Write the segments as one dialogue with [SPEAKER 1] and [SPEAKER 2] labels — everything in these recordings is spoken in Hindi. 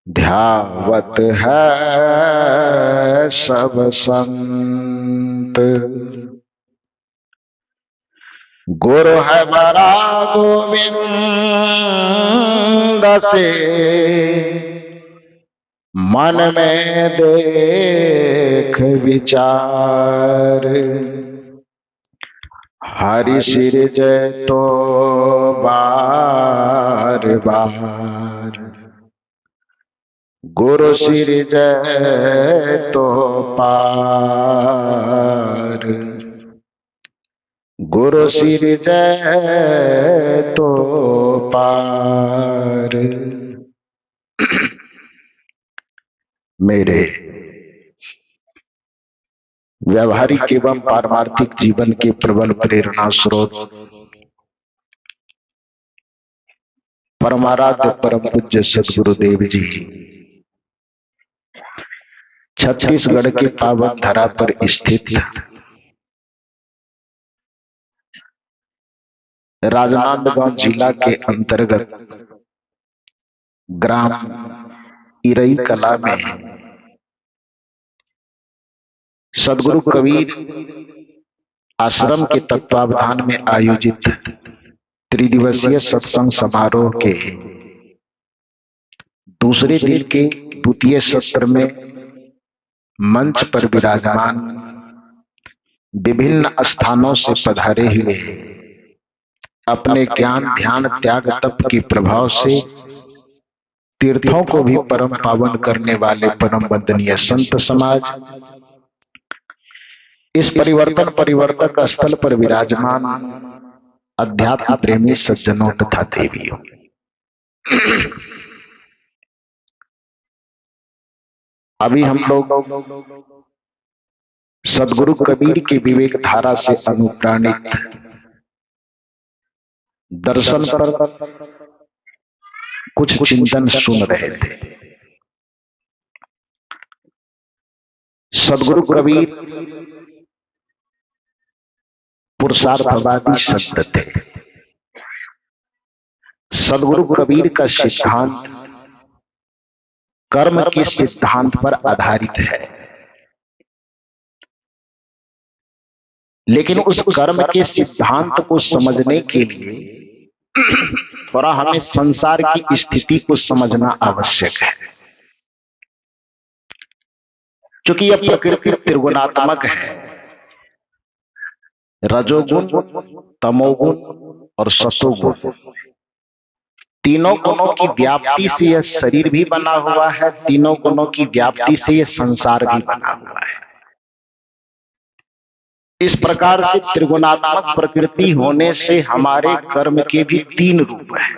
[SPEAKER 1] ध्यावत है सब संत। गुरु है बड़ा गोविंद से मन में देख विचार। हरि सिर जय तो बार बार, गुरु सिर जय तो पार। गुरु सिर जय तो पार। मेरे व्यवहारिक एवं पारमार्थिक जीवन के प्रबल प्रेरणा स्रोत परमाराध्य परम पूज्य सद्गुरुदेव जी छत्तीसगढ़ के पावन धरा पर स्थित राजनांदगांव जिला के अंतर्गत ग्राम इरई कला में सद्गुरु कबीर आश्रम के तत्वावधान में आयोजित त्रिदिवसीय सत्संग समारोह के दूसरे दिन के द्वितीय सत्र में मंच पर विराजमान विभिन्न स्थानों से पधारे हुए अपने ज्ञान ध्यान त्याग तप के प्रभाव से तीर्थों को भी परम पावन करने वाले परम वंदनीय संत समाज, इस परिवर्तन परिवर्तक स्थल पर विराजमान अध्यात्म प्रेमी सज्जनों तथा देवियों, अभी हम लोग सद्गुरु कबीर की विवेक धारा से अनुप्राणित दर्शन पर कुछ चिंतन सुन रहे थे। सद्गुरु कबीर पुरुषार्थवादी संत थे। सद्गुरु कबीर का सिद्धांत कर्म के सिद्धांत पर आधारित है, लेकिन उस कर्म के सिद्धांत को समझने के लिए थोड़ा हमें संसार की स्थिति को समझना आवश्यक है। क्योंकि यह प्रकृति त्रिगुणात्मक है, रजोगुण, तमोगुण और सतोगुण। तीनों गुणों की व्याप्ति से यह शरीर भी बना हुआ है, तीनों गुणों की व्याप्ति से यह संसार भी बना हुआ है। इस प्रकार से त्रिगुणात्मक प्रकृति होने से हमारे कर्म के भी तीन रूप हैं।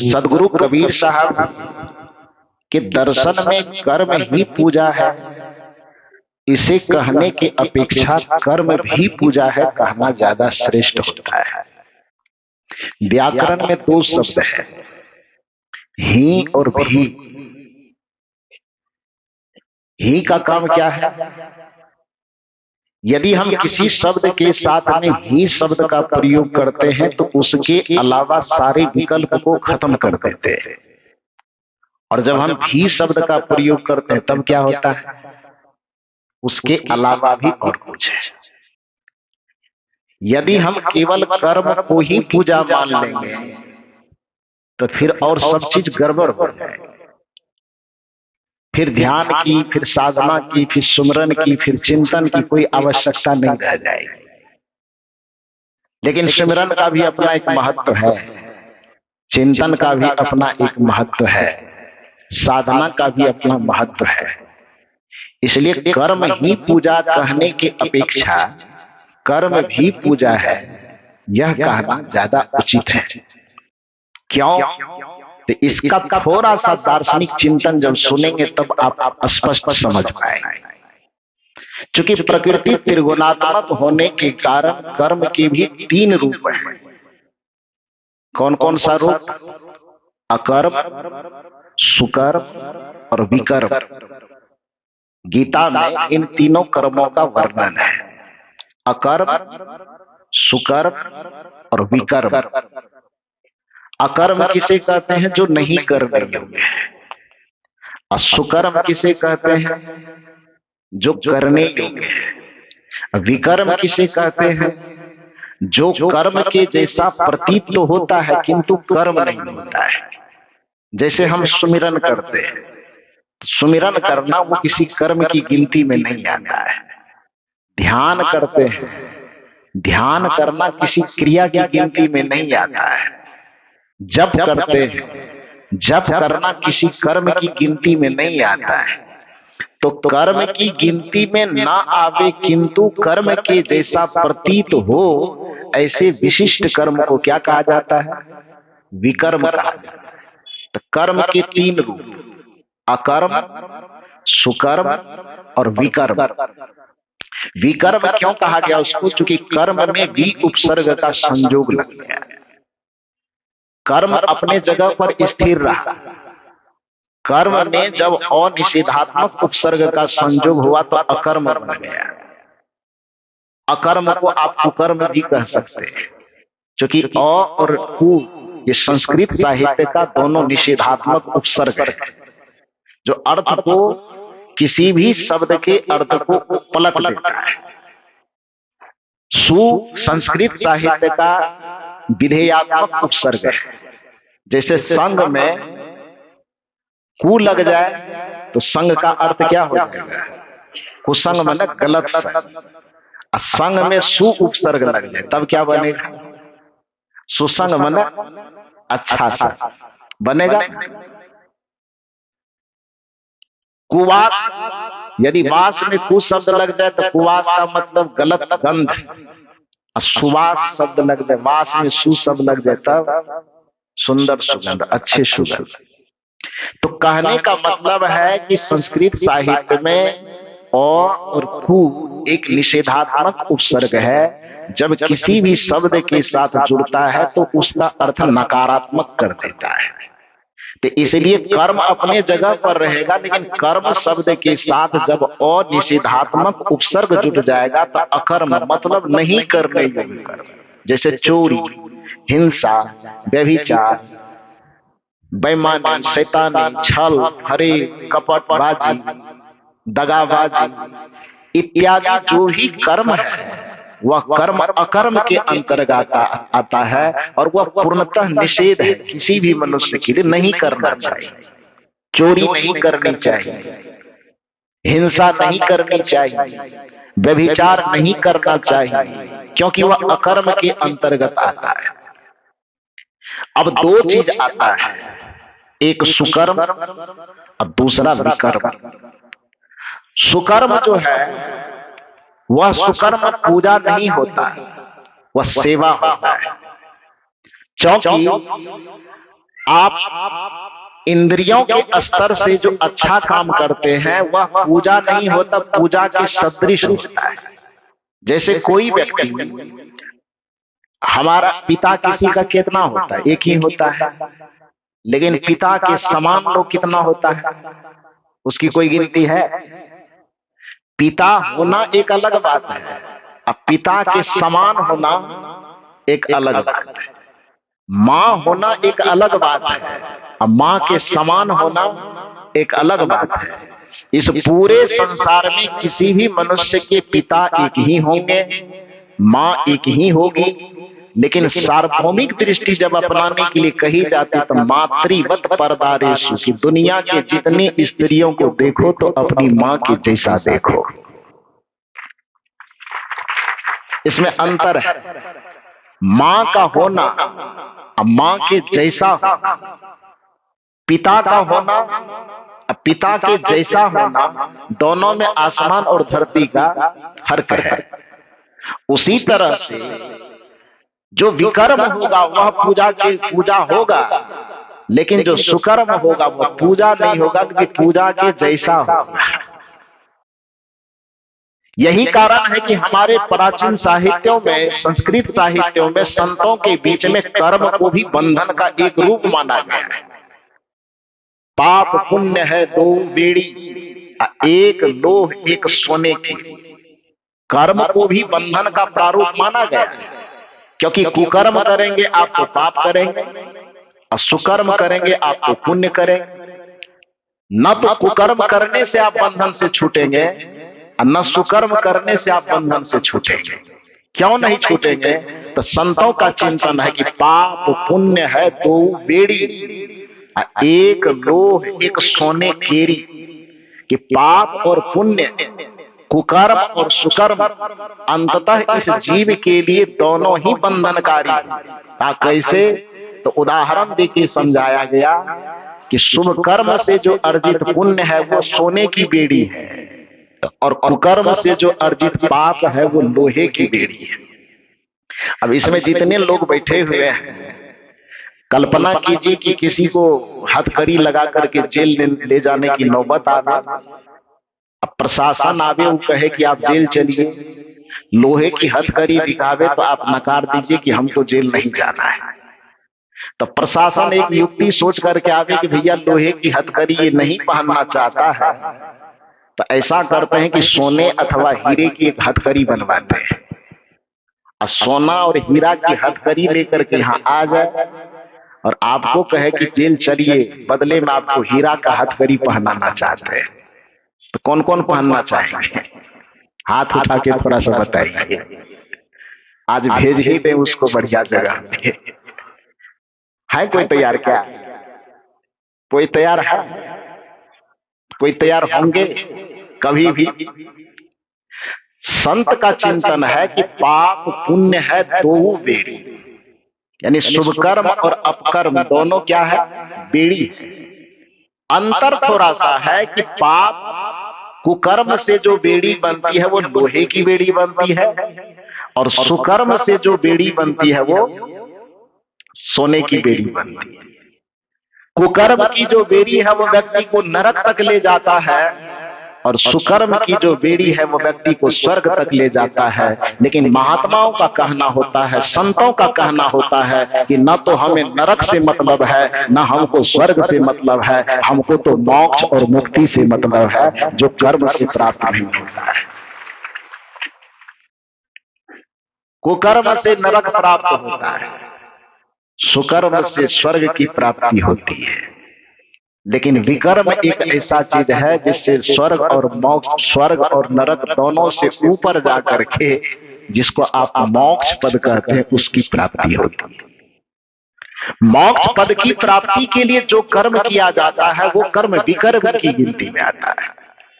[SPEAKER 1] सद्गुरु कबीर साहब के दर्शन में कर्म ही पूजा है, इसे कहने की अपेक्षा कर्म भी पूजा है कहना ज्यादा श्रेष्ठ होता है। व्याकरण में दो शब्द है, ही और भी। ही का काम क्या है? यदि हम किसी शब्द के साथ में ही शब्द का प्रयोग करते हैं तो उसके अलावा सारे विकल्प को खत्म कर देते हैं, और जब हम भी शब्द का प्रयोग करते हैं तब क्या होता है? उसके अलावा भी और कुछ है। यदि हम केवल कर्म को ही पूजा मान लेंगे तो फिर और सब चीज गड़बड़ हो जाएगी। फिर ध्यान की, फिर साधना की, फिर सुमरन की, फिर चिंतन की कोई आवश्यकता नहीं रह जाएगी। लेकिन सुमरन का भी अपना एक महत्व है, चिंतन का भी अपना एक महत्व है, साधना का भी अपना महत्व है। इसलिए कर्म ही पूजा कहने की अपेक्षा कर्म भी पूजा है यह कहना ज्यादा उचित है। क्यों? तो इसका थोड़ा सा दार्शनिक चिंतन जब सुनेंगे तब आप स्पष्ट समझ पाएंगे। क्योंकि प्रकृति त्रिगुणात्मक होने के कारण कर्म के भी तीन रूप हैं। कौन कौन सा रूप? अकर्म, सुकर्म और विकर्म। गीता में इन तीनों कर्मों का वर्णन है, अकर्म, सुकर्म और विकर्म। अकर्म किसे कहते हैं? जो नहीं करने योग्य है। और सुकर्म किसे कहते हैं? जो करने योग्य है। विकर्म किसे कहते हैं? जो कर्म के जैसा प्रतीत तो होता है किंतु कर्म नहीं होता है। जैसे हम सुमिरन करते हैं, सुमिरन करना वो किसी कर्म की गिनती में नहीं आता है। ध्यान करते हैं, ध्यान करना किसी क्रिया की गिनती में नहीं आता है। जप करते हैं, जप करना किसी कर्म की गिनती में नहीं आता है। तो कर्म की गिनती में ना आवे किंतु कर्म के जैसा प्रतीत हो, ऐसे विशिष्ट कर्म को क्या कहा जाता है? विकर्म कहा जाता है। तो कर्म के तीन रूप, अकर्म, सुकर्म और विकर्म। विकर्म क्यों कहा गया उसको? क्योंकि कर्म में भी उपसर्ग का संयोग लग गया। कर्म अपने जगह पर स्थिर रहा, कर्म में जब अनिषेधात्मक उपसर्ग का संयोग हुआ तो अकर्म बन गया। अकर्म को आप कुकर्म भी कह सकते हैं, क्योंकि अ और कु ये संस्कृत साहित्य का दोनों निषेधात्मक उपसर्ग है, जो अर्थ को, किसी भी शब्द के अर्थ को पलट देता है। सु संस्कृत साहित्य का विधेयात्मक उपसर्ग है। जैसे संग में कु लग जाए तो संग का अर्थ क्या हो जाएगा? कुसंग मतलब गलत संग। संग में सु उपसर्ग लग जाए तब क्या बनेगा? सुसंग मतलब अच्छा सा बनेगा। कुवास, यदि वास में कु शब्द लग जाए तो कुवास का मतलब गलत गंध। सुवास शब्द लग जाए, वास में सु शब्द लग जाए तब सुंदर सुगंध, अच्छे सुगंध। तो कहने का मतलब है कि संस्कृत साहित्य में अ और कु एक निषेधात्मक उपसर्ग है। जब किसी भी शब्द के साथ जुड़ता है तो उसका अर्थ नकारात्मक कर देता है। तो इसलिए कर्म अपने जगह पर रहेगा, लेकिन कर्म शब्द के साथ जब अनिषेधात्मक उपसर्ग जुट जाएगा तो अकर्म मतलब नहीं करने योग्य कर्म, जैसे चोरी, हिंसा, व्यभिचार, बेईमानी, शैतानी, छल, फरेब, कपटबाजी, दगाबाजी इत्यादि जो भी कर्म है वह कर्म अकर्म के अंतर्गत आता है और वह पूर्णतः निषेध है, किसी भी मनुष्य के लिए नहीं करना चाहिए। चोरी नहीं करनी चाहिए, हिंसा नहीं करनी चाहिए, व्यभिचार नहीं करना चाहिए, क्योंकि वह अकर्म के अंतर्गत आता है। अब दो चीज आता है, एक सुकर्म और दूसरा विकर्म। सुकर्म जो है वह सुकर्म पूजा नहीं होता, वह सेवा होता है। क्योंकि आप इंद्रियों के स्तर से जो अच्छा काम करते हैं वह पूजा नहीं होता, पूजा के सदृश होता है। जैसे कोई व्यक्ति, हमारा पिता किसी का कितना होता है? एक ही होता है, लेकिन पिता के समान लोग कितना होता है? उसकी कोई गिनती है? पिता होना एक अलग बात है, अब पिता के समान होना एक अलग बात है। मां होना एक अलग बात है, अब मां के समान होना एक अलग बात है। इस पूरे संसार में किसी भी मनुष्य के पिता एक ही होंगे, मां एक ही होगी, लेकिन सार्वभौमिक दृष्टि जब अपनाने के लिए कही जाती तो मातृवत परदारेषु की दुनिया के जितनी स्त्रियों को देखो तो अपनी मां के जैसा देखो। इसमें अंतर है। मां का होना अब मां के जैसा होना, पिता का होना अब पिता के जैसा होना, दोनों में आसमान और धरती का फर्क है। उसी तरह से जो विकर्म होगा वह पूजा होगा, लेकिन जो सुकर्म होगा वह पूजा नहीं होगा, क्योंकि पूजा के जैसा होगा। यही कारण है कि हमारे प्राचीन साहित्यों में, संस्कृत साहित्यों में संतों के बीच में कर्म को भी बंधन का एक रूप माना गया है। पाप पुण्य है दो बेड़ी, एक लोह एक सोने की। कर्म को भी बंधन का प्रारूप माना गया है, क्योंकि कुकर्म करेंगे आप तो पाप करेंगे, और सुकर्म करेंगे आप तो पुण्य करेंगे। न तो कुकर्म करने से आप बंधन से छूटेंगे और न सुकर्म करने से आप बंधन से छूटेंगे। क्यों नहीं छूटेंगे? तो संतों का चिंतन है कि पाप पुण्य है दो बेड़ी, एक लोह एक सोने केरी, कि पाप और पुण्य, कुकर्म और सुकर्म अंततः इस जीव के लिए दोनों ही बंधनकारी है। कैसे? तो उदाहरण देके समझाया गया कि शुभ कर्म से जो अर्जित पुण्य है वो सोने की बेड़ी है और कुकर्म से जो अर्जित पाप है वो लोहे की बेड़ी है। अब इसमें जितने लोग बैठे हुए हैं, कल्पना कीजिए कि किसी को हथकड़ी लगा करके जेल ले जाने की नौबत आ गई। अब प्रशासन आवे वो कहे कि आप जेल चलिए, लोहे की हथकड़ी दिखावे तो आप नकार दीजिए कि हमको जेल नहीं जाना है। तो प्रशासन एक युक्ति सोच करके आवे कि भैया लोहे की हथकड़ी ये नहीं पहनना चाहता है, तो ऐसा करते हैं कि सोने अथवा हीरे की एक हथकड़ी बनवाते हैं और सोना और हीरा की हथकड़ी लेकर के यहाँ आ जाए और आपको कहे कि जेल चलिए, बदले में आपको हीरा का हथकड़ी पहनाना चाहते हैं। तो कौन कौन पहनना चाहेंगे? हाथ उठा के थोड़ा सा बताइए। आज भेज ही दे उसको बढ़िया जगह पे। है कोई तैयार? क्या कोई तैयार है? कोई तैयार होंगे कभी भी? संत का चिंतन है कि पाप पुण्य है दो बेड़ी, यानी शुभ कर्म और अपकर्म दोनों क्या है? बेड़ी है। अंतर थोड़ा सा है कि पाप कुकर्म से जो बेड़ी बनती है वो लोहे की बेड़ी बनती है और सुकर्म से जो बेड़ी बनती है वो सोने की बेड़ी बनती है। कुकर्म की जो बेड़ी है वो व्यक्ति को नरक तक ले जाता है और सुकर्म की जो बेड़ी है वो व्यक्ति को स्वर्ग तक ले जाता है। लेकिन महात्माओं का कहना होता है, संतों का कहना होता है कि न तो हमें नरक से मतलब है, न हमको स्वर्ग से मतलब है, हमको तो मोक्ष और मुक्ति से मतलब है जो कर्म से प्राप्त नहीं होता है। कुकर्म से नरक प्राप्त होता है, सुकर्म से स्वर्ग की प्राप्ति होती है। लेकिन विकर्म एक ऐसा चीज है जिससे स्वर्ग और मोक्ष, स्वर्ग और नरक दोनों से ऊपर जाकर के जिसको आप मोक्ष पद कहते हैं उसकी प्राप्ति होती है। मोक्ष पद की प्राप्ति के लिए जो कर्म किया जाता है वो कर्म विकर्म की गिनती में आता है।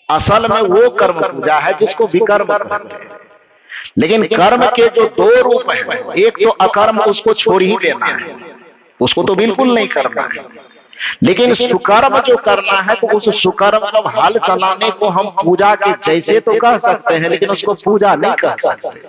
[SPEAKER 1] असल में वो कर्म पूजा है जिसको विकर्म कहते हैं। लेकिन कर्म के जो दो रूप हैं, एक तो अकर्म, उसको छोड़ ही देना है, उसको तो बिल्कुल नहीं करना है। लेकिन सुकर्म जो करना है तो उस सुकर्म को हल चलाने को हम पूजा के जैसे तो कह सकते हैं, लेकिन उसको पूजा नहीं कह सकते।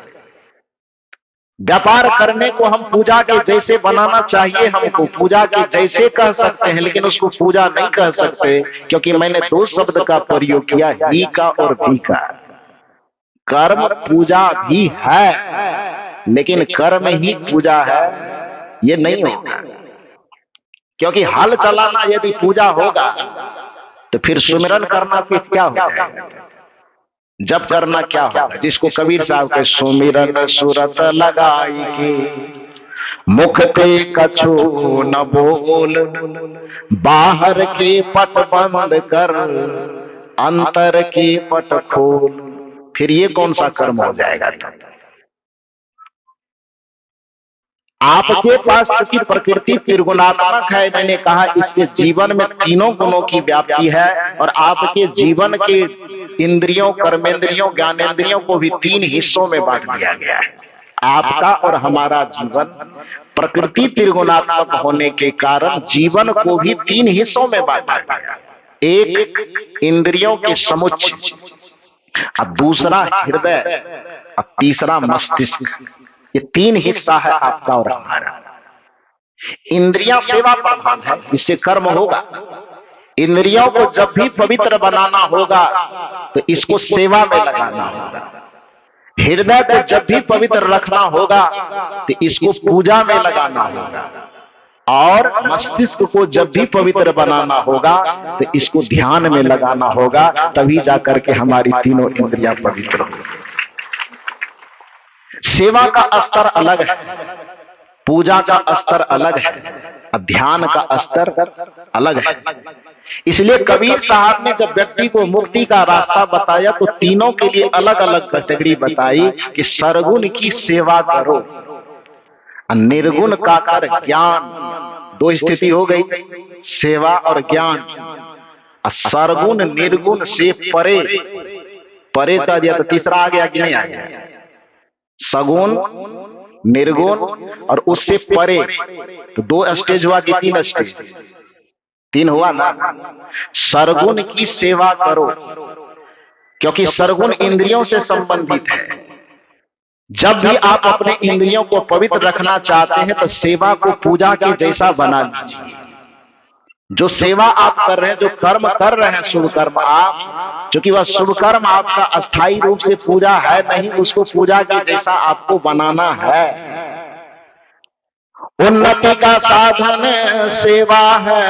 [SPEAKER 1] व्यापार करने को हम पूजा के जैसे बनाना चाहिए, हमको पूजा के जैसे कह सकते हैं, लेकिन उसको पूजा नहीं कह सकते, क्योंकि मैंने दो शब्द का प्रयोग किया, ही का और भी का। कर्म पूजा भी है लेकिन कर्म ही पूजा है ये नहीं होगा। क्योंकि हल चलाना यदि पूजा होगा तो फिर सुमिरन करना फिर क्या होगा? जब करना क्या होगा? जिसको कबीर साहब के सुमिरन सुरत लगाई के मुख ते कछु न बोल, बाहर के पट बंद कर अंतर के पट खोल। फिर ये कौन सा कर्म हो जाएगा? आपके पास चूंकि प्रकृति त्रिगुणात्मक है, मैंने कहा इसके जीवन में तीनों गुणों की व्याप्ति है और आपके जीवन के इंद्रियों, कर्मेंद्रियों, ज्ञानेंद्रियों को भी तीन हिस्सों में बांट दिया गया है। आपका और हमारा जीवन प्रकृति त्रिगुणात्मक होने के कारण जीवन को भी तीन हिस्सों में बांटा गया। एक इंद्रियों के समुच्चय, अब दूसरा हृदय और तीसरा मस्तिष्क। ये तीन हिस्सा है आपका और हमारा। इंद्रियां सेवा प्रधान है, इससे कर्म होगा। इंद्रियों को जब भी पवित्र बनाना होगा तो इसको सेवा में लगाना होगा। हृदय को जब भी पवित्र रखना होगा तो इसको पूजा में लगाना होगा और मस्तिष्क को जब भी पवित्र बनाना होगा तो इसको ध्यान में लगाना होगा, तभी जाकर के हमारी तीनों इंद्रियां पवित्र होंगी। सेवा का स्तर अलग है, पूजा का स्तर अलग है। ध्यान का स्तर अलग है। इसलिए कबीर साहब ने जब व्यक्ति को मुक्ति का रास्ता बताया तो तीनों के लिए अलग अलग कैटेगरी बताई कि सरगुण की सेवा करो, निर्गुण का कर ज्ञान। दो स्थिति हो गई, सेवा और ज्ञान। सरगुण निर्गुण से परे, परे कह दिया तो तीसरा आ गया कि नहीं आ गया? सगुण, निर्गुण और उससे परे, तो दो स्टेज हुआ कि तीन स्टेज? तीन हुआ ना। सरगुण की सेवा करो, क्योंकि सरगुण इंद्रियों से संबंधित है। जब भी आप अपने इंद्रियों को पवित्र रखना चाहते हैं तो सेवा को पूजा के जैसा बना लीजिए। जो सेवा आप कर रहे हैं, जो कर्म कर रहे हैं, शुभ कर्म, आप क्योंकि वह शुभ कर्म आपका अस्थायी रूप से पूजा है नहीं, उसको पूजा के जैसा आपको बनाना है। उन्नति का साधन सेवा है,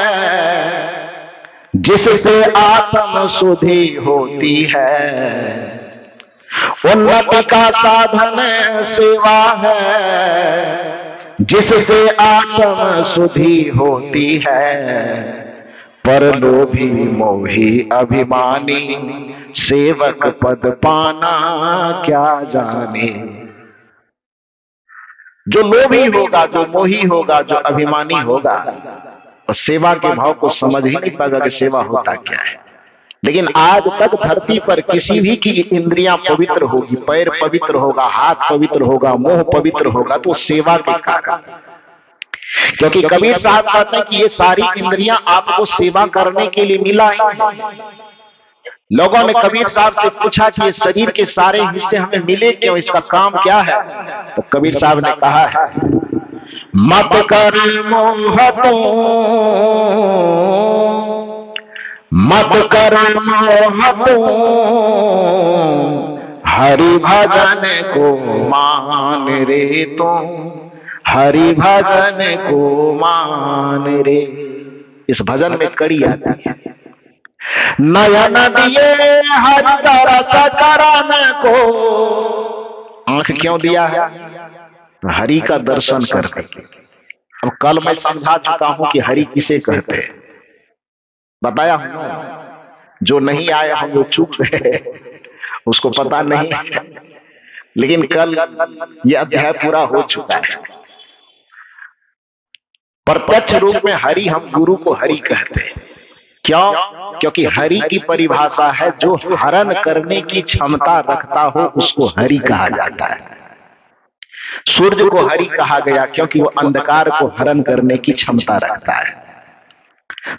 [SPEAKER 1] जिससे आत्म शुद्धि होती है। उन्नति का साधन सेवा है, जिससे आत्म शुद्धि होती है। पर लोभी मोही अभिमानी, सेवक पद पाना क्या जाने। जो लोभी होगा, जो मोही होगा, जो अभिमानी होगा, और सेवा के भाव को समझ ही नहीं पाएगा कि सेवा होता क्या है। लेकिन आज तक धरती पर किसी भी की इंद्रियां पवित्र होगी, पैर पवित्र होगा, हाथ पवित्र होगा, मुंह पवित्र होगा, तो सेवा के कारण। क्योंकि कबीर साहब कहते हैं कि ये सारी इंद्रियां आपको सेवा करने के लिए मिला है। लोगों ने कबीर साहब से पूछा कि ये शरीर के सारे हिस्से हमें मिले क्यों, इसका काम क्या है? तो कबीर साहब ने कहा है, मत कर मोह तू, मत कर मोह तू, हरि भजन को मान रे तू, हरि भजन को मान रे। इस भजन में कड़ी आती है, नयन दिए हरि रस करन को। आंख क्यों दिया है? हरि का दर्शन करने। अब कल मैं समझा चुका हूं कि हरि किसे कहते हैं, बताया हूं। जो नहीं आया हम वो चूक गए, उसको पता नहीं, लेकिन कल यह अध्याय पूरा हो चुका है। प्रत्यक्ष रूप में हरि, हम गुरु को हरि कहते हैं। क्यों? क्योंकि हरि की परिभाषा है जो हरण करने की क्षमता रखता हो उसको हरि कहा जाता है। सूर्य को हरि कहा गया क्योंकि वो अंधकार को हरण करने की क्षमता रखता है।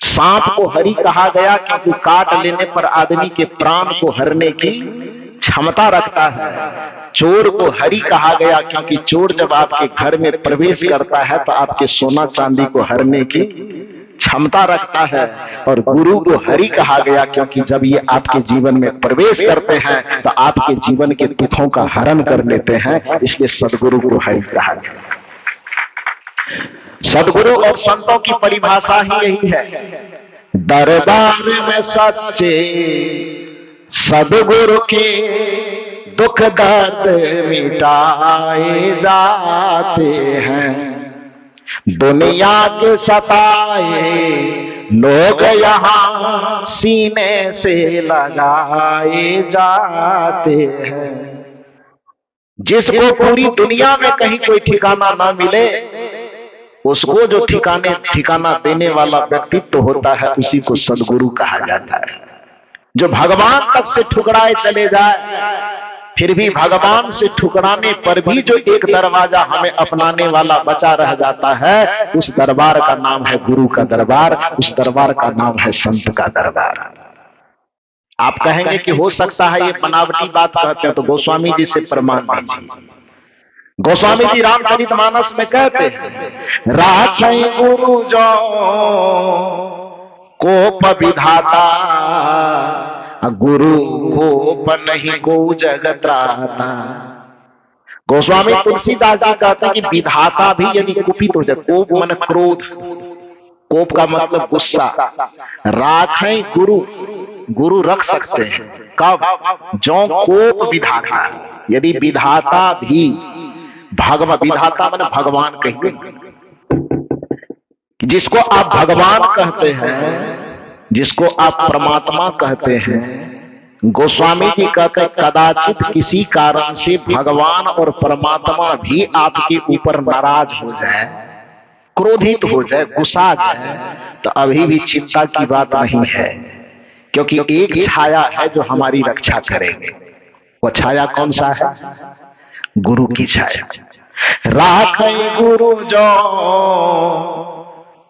[SPEAKER 1] सांप को हरि कहा गया क्योंकि काट लेने पर आदमी के प्राण को हरने की क्षमता रखता है। चोर को हरि कहा गया क्योंकि चोर जब आपके घर में प्रवेश करता है तो आपके सोना चांदी को हरने की क्षमता रखता है। और गुरु को हरि कहा गया क्योंकि जब ये आपके जीवन में प्रवेश करते हैं तो आपके जीवन के दुखों का हरण कर लेते हैं, इसलिए सदगुरु को हरि कहा गया। सदगुरु और संतों की परिभाषा ही यही है, दरबार में सच्चे सदगुरु के दुख दर्द मिटाए जाते हैं। दुनिया के सताए लोग यहाँ सीने से लगाए जाते हैं। जिसको पूरी दुनिया में कहीं कोई ठिकाना ना मिले, उसको जो ठिकाना देने वाला व्यक्तित्व होता है उसी को सदगुरु कहा जाता है। जो भगवान तक से ठुकराए चले जाए, फिर भी भगवान से ठुकराने पर भी जो एक दरवाजा हमें अपनाने वाला बचा रह जाता है, उस दरबार का नाम है गुरु का दरबार, उस दरबार का नाम है संत का दरबार। आप कहेंगे कि हो सकता है ये बनावटी बात कहते हैं, तो गोस्वामी जी से प्रमाण दीजिए। गोस्वामी जी रामचरितमानस में कहते हैं, राखै गुरु जो कोप विधाता, गुरु कोप नहीं को जगत राता। गोस्वामी तुलसीदास जी कहते हैं कि विधाता भी यदि कुपित हो जाए, कोप मन क्रोध, कोप का मतलब गुस्सा, राखै गुरु, गुरु रख सकते हैं कब? जो कोप विधाता, यदि विधाता भी विधाता माने भगवान कहेंगे, जिसको आप भगवान कहते हैं, जिसको आप परमात्मा कहते हैं, गोस्वामी जी कहते हैं कदाचित किसी कारण से भगवान और परमात्मा भी आपके ऊपर नाराज हो जाए, क्रोधित हो जाए, गुस्सा जाए, तो अभी भी चिंता की बात नहीं है, क्योंकि एक छाया है जो हमारी रक्षा करेंगे। वो छाया कौन सा है? गुरु की छाया। राखै गुरु जो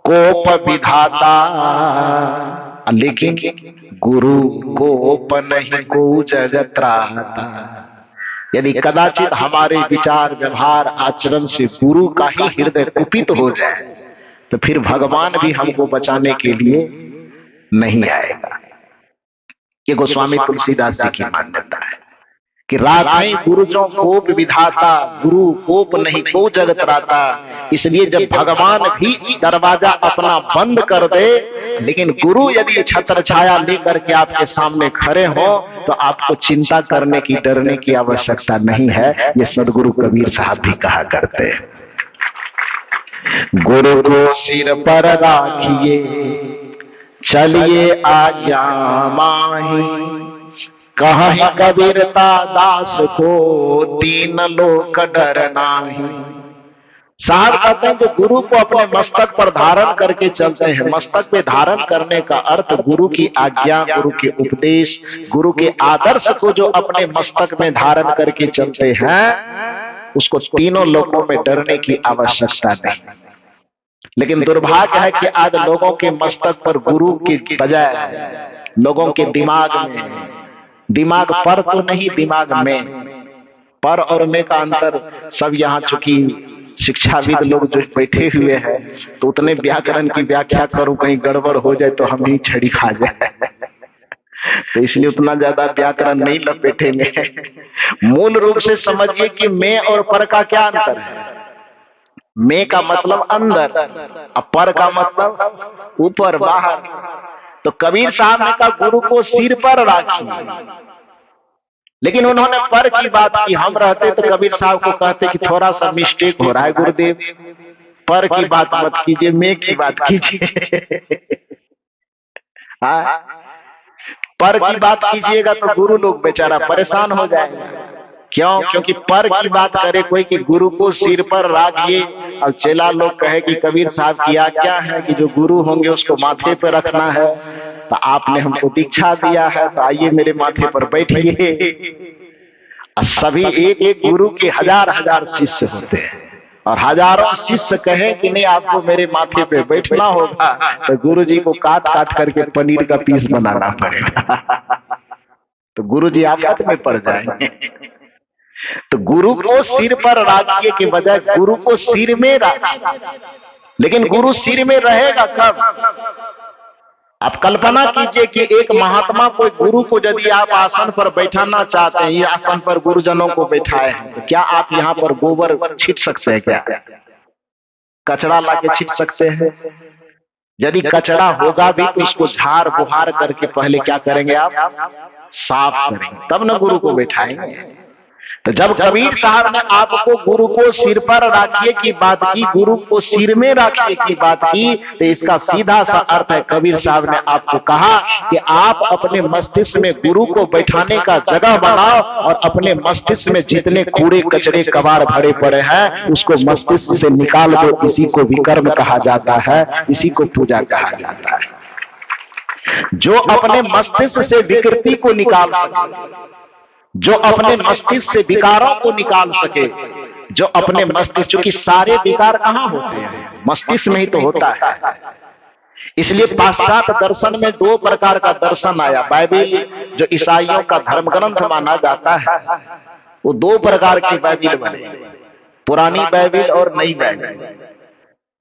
[SPEAKER 1] कोप विधाता, लेकिन गुरु कोप नहीं को जगत त्राता। यदि कदाचित हमारे विचार, व्यवहार, आचरण से गुरु का ही हृदय कुपित हो जाए, तो फिर भगवान भी हमको बचाने के लिए नहीं आएगा। ये गोस्वामी तुलसीदास जी की मान्यता है कि राखै गुरु जो कोप विधाता, गुरु कोप नहीं को जगत त्राता। इसलिए जब भगवान भी दरवाजा अपना बंद कर दे, लेकिन गुरु यदि छत्र छाया लेकर के आपके सामने खड़े हो, तो आपको चिंता करने की, डरने की आवश्यकता नहीं है। ये सदगुरु कबीर साहब भी कहा करते हैं। गुरु को सिर पर राखिए, चलिए आज्ञा माही, कहीं कबीरता दास को तीन लोक डर नाही। साहब कहते हैं कि गुरु को अपने मस्तक पर धारण करके चलते हैं। मस्तक पे धारण करने का अर्थ गुरु की आज्ञा, गुरु के उपदेश, गुरु के आदर्श को जो अपने मस्तक में धारण करके चलते हैं, उसको तीनों लोकों में डरने की आवश्यकता नहीं। लेकिन दुर्भाग्य है कि आज लोगों के मस्तक पर गुरु के बजाय लोगों के दिमाग में, दिमाग पर तो नहीं, दिमाग में, पर और में का अंतर सब यहाँ चूंकि शिक्षाविद लोग जो बैठे हुए हैं, तो उतने व्याकरण की व्याख्या करूं, कहीं गड़बड़ हो जाए तो हम ही छड़ी खा जाए, तो इसलिए उतना ज्यादा व्याकरण नहीं लपेटेंगे। मूल रूप से समझिए कि में और पर का क्या अंतर है। में का मतलब अंदर, और पर का मतलब ऊपर, बाहर। तो कबीर साहब ने कहा गुरु को सिर पर राखिए, लेकिन उन्होंने पर की बात की। हम रहते तो कबीर साहब को कहते कि थोड़ा सा मिस्टेक हो रहा है गुरुदेव, पर की बात मत कीजिए, मैं की बात कीजिए। पर की बात कीजिएगा तो गुरु लोग बेचारा परेशान हो जाएगा। क्यों? क्योंकि पर की बात करे कोई कि गुरु को सिर पर राखिए, और चेला लोग कहे कि कबीर साहब की आज्ञा है कि जो गुरु होंगे उसको माथे पर रखना है, तो आपने हमको दीक्षा दिया है, तो आइए मेरे माथे पर बैठिए। सभी एक एक गुरु के हजार हजार शिष्य होते हैं, और हजारों शिष्य कहे कि नहीं आपको मेरे माथे पे बैठना होगा, तो गुरु जी को काट काट करके पनीर का पीस बनाना पड़ेगा। तो गुरु जी आफत में पड़ जाएंगे। तो गुरु को सिर पर राखिए के बजाय गुरु को सिर में राखिए। लेकिन गुरु सिर में रहेगा कब? आप कल्पना कीजिए कि एक महात्मा कोई गुरु को यदि आप आसन पर बैठाना चाहते हैं, आसन पर गुरुजनों को बैठाए हैं, तो क्या आप यहाँ पर गोबर छीट सकते हैं? क्या कचरा लाके छीट सकते हैं? यदि कचरा होगा भी तो उसको झाड़ बुहार करके पहले क्या करेंगे आप? साफ करेंगे, तब न गुरु को बैठाएंगे। तो जब कबीर साहब ने आपको गुरु को सिर पर राखिए की बात की, गुरु को सिर में राखिए की बात की, तो इसका सीधा सा अर्थ है कबीर साहब ने आपको कहा कि आप अपने मस्तिष्क में गुरु को बैठाने का जगह बनाओ, और अपने मस्तिष्क में जितने कूड़े कचरे कबाड़ भरे पड़े हैं उसको मस्तिष्क से निकाल दो। इसी को विकर्म कहा जाता है, इसी को पूजा कहा जाता है। जो अपने मस्तिष्क से विकृति को निकाल सके, जो अपने मस्तिष्क से विकारों को निकाल सके, जो अपने मस्तिष्क, क्योंकि सारे विकार कहाँ होते हैं? मस्तिष्क में ही तो होता है। इसलिए पाश्चात्य दर्शन में दो प्रकार का दर्शन आया। बाइबिल जो ईसाइयों का धर्म ग्रंथ माना जाता है, वो दो प्रकार की बाइबिल बने, पुरानी बाइबिल और नई बाइबिल।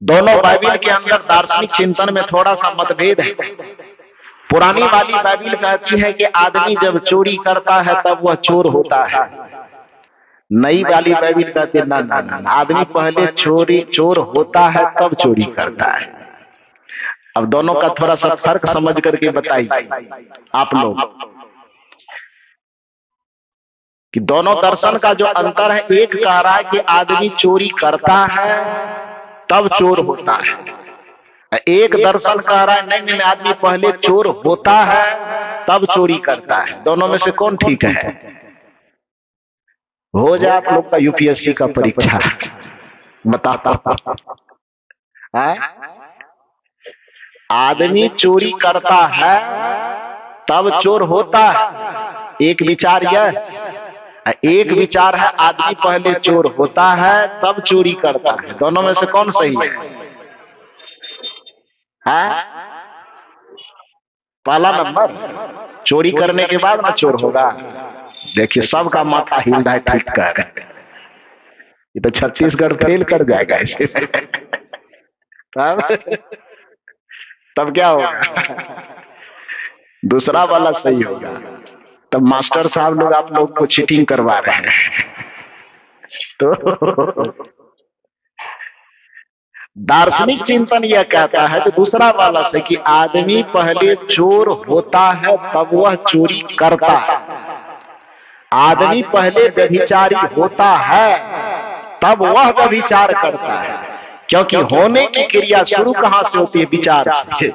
[SPEAKER 1] दोनों बाइबिल के अंदर दार्शनिक चिंतन में थोड़ा सा मतभेद है। पुरानी वाली बाइबिल कहती है कि आदमी जब चोरी करता है तब वह चोर होता है। नई वाली बाइबिल कहती है ना ना ना, आदमी पहले चोर होता है तब चोरी करता है। अब दोनों का थोड़ा सा फर्क समझ करके बताइए आप लोग कि दोनों दर्शन का जो अंतर है। एक कह रहा है कि आदमी चोरी करता है तब चोर होता है, एक दर्शन कह रहा है नहीं नहीं आदमी पहले चोर होता है तब चोरी करता है, दोनों में से कौन ठीक है? हो जाए आप लोग का यूपीएससी का परीक्षा, बताता आदमी चोरी करता है तब चोर होता है, एक विचार यह, एक विचार है आदमी पहले चोर होता है तब चोरी करता है, दोनों में से कौन सही है? पहला नंबर, चोरी करने के बाद ना चोर होगा। देखिए सबका माथा हिल रहा है, ठीक कर, ये तो छत्तीसगढ़ फेल कर जाएगा इसे। तब क्या होगा? दूसरा वाला सही होगा। तब मास्टर साहब लोग आप लोग को चीटिंग करवा रहे हैं। तो दार्शनिक चिंतन यह कहता है कि दूसरा वाला से कि आदमी पहले चोर होता है तब वह चोरी करता है, आदमी पहले व्यभिचारी होता है तब वह व्यभिचार करता है, क्योंकि होने की क्रिया शुरू कहां से होती है? विचार से।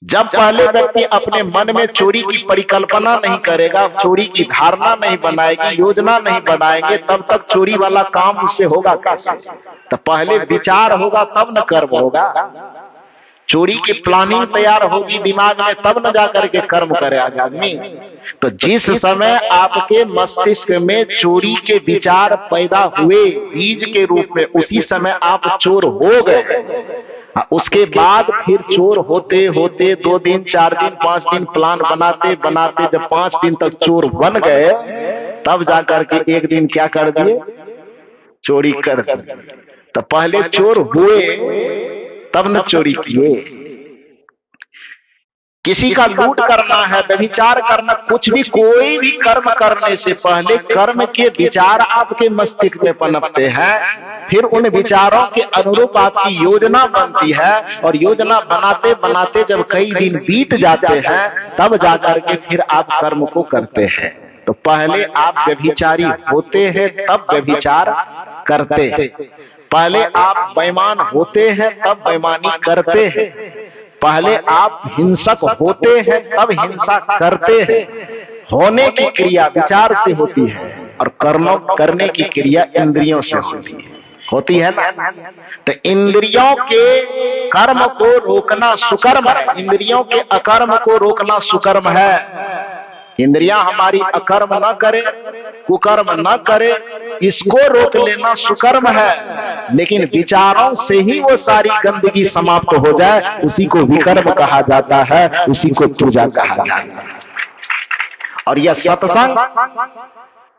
[SPEAKER 1] जब पहले व्यक्ति अपने मन में चोरी की परिकल्पना नहीं करेगा, चोरी की धारणा नहीं बनाएगी, योजना नहीं बनाएंगे, तब तक चोरी वाला काम उससे होगा कैसे? तो पहले विचार होगा तब न कर्म होगा, चोरी की प्लानिंग तैयार होगी दिमाग में तब न जाकर के कर्म करेगा आदमी। तो जिस समय आपके मस्तिष्क में चोरी के विचार पैदा हुए बीज के रूप में, उसी समय आप चोर हो गए। उसके बाद फिर चोर होते होते 2 दिन 4 दिन 5 दिन प्लान बनाते बनाते जब 5 दिन तक चोर बन गए, तब जाकर के एक दिन क्या कर दिए? चोरी कर दिए। तो पहले चोर हुए तब न चोरी किए। किसी का लूट करना है, व्यभिचार करना, कुछ भी कोई भी कर्म करने से पहले कर्म के विचार आपके मस्तिष्क में पनपते हैं, फिर उन विचारों के अनुरूप आपकी योजना बनती है, और योजना बनाते बनाते जब कई दिन बीत जाते हैं तब जाकर के फिर आप कर्म को करते हैं। तो पहले आप व्यभिचारी होते हैं तब व्यभिचार करते हैं, पहले आप बेईमान होते हैं तब बेईमानी करते हैं, पहले आप हिंसक होते हैं तब हिंसा करते हैं। होने की क्रिया विचार से होती है और करने की क्रिया इंद्रियों से होती है ना। तो इंद्रियों के कर्म को रोकना सुकर्म है, इंद्रियों के अकर्म को रोकना सुकर्म है। इंद्रियां हमारी अकर्म न करे, कुकर्म न करे, इसको रोक लेना सुकर्म है। लेकिन विचारों से ही वो सारी गंदगी समाप्त हो जाए, उसी को विकर्म कहा जाता है, उसी को पूजा कहा जाता है। और यह सत्संग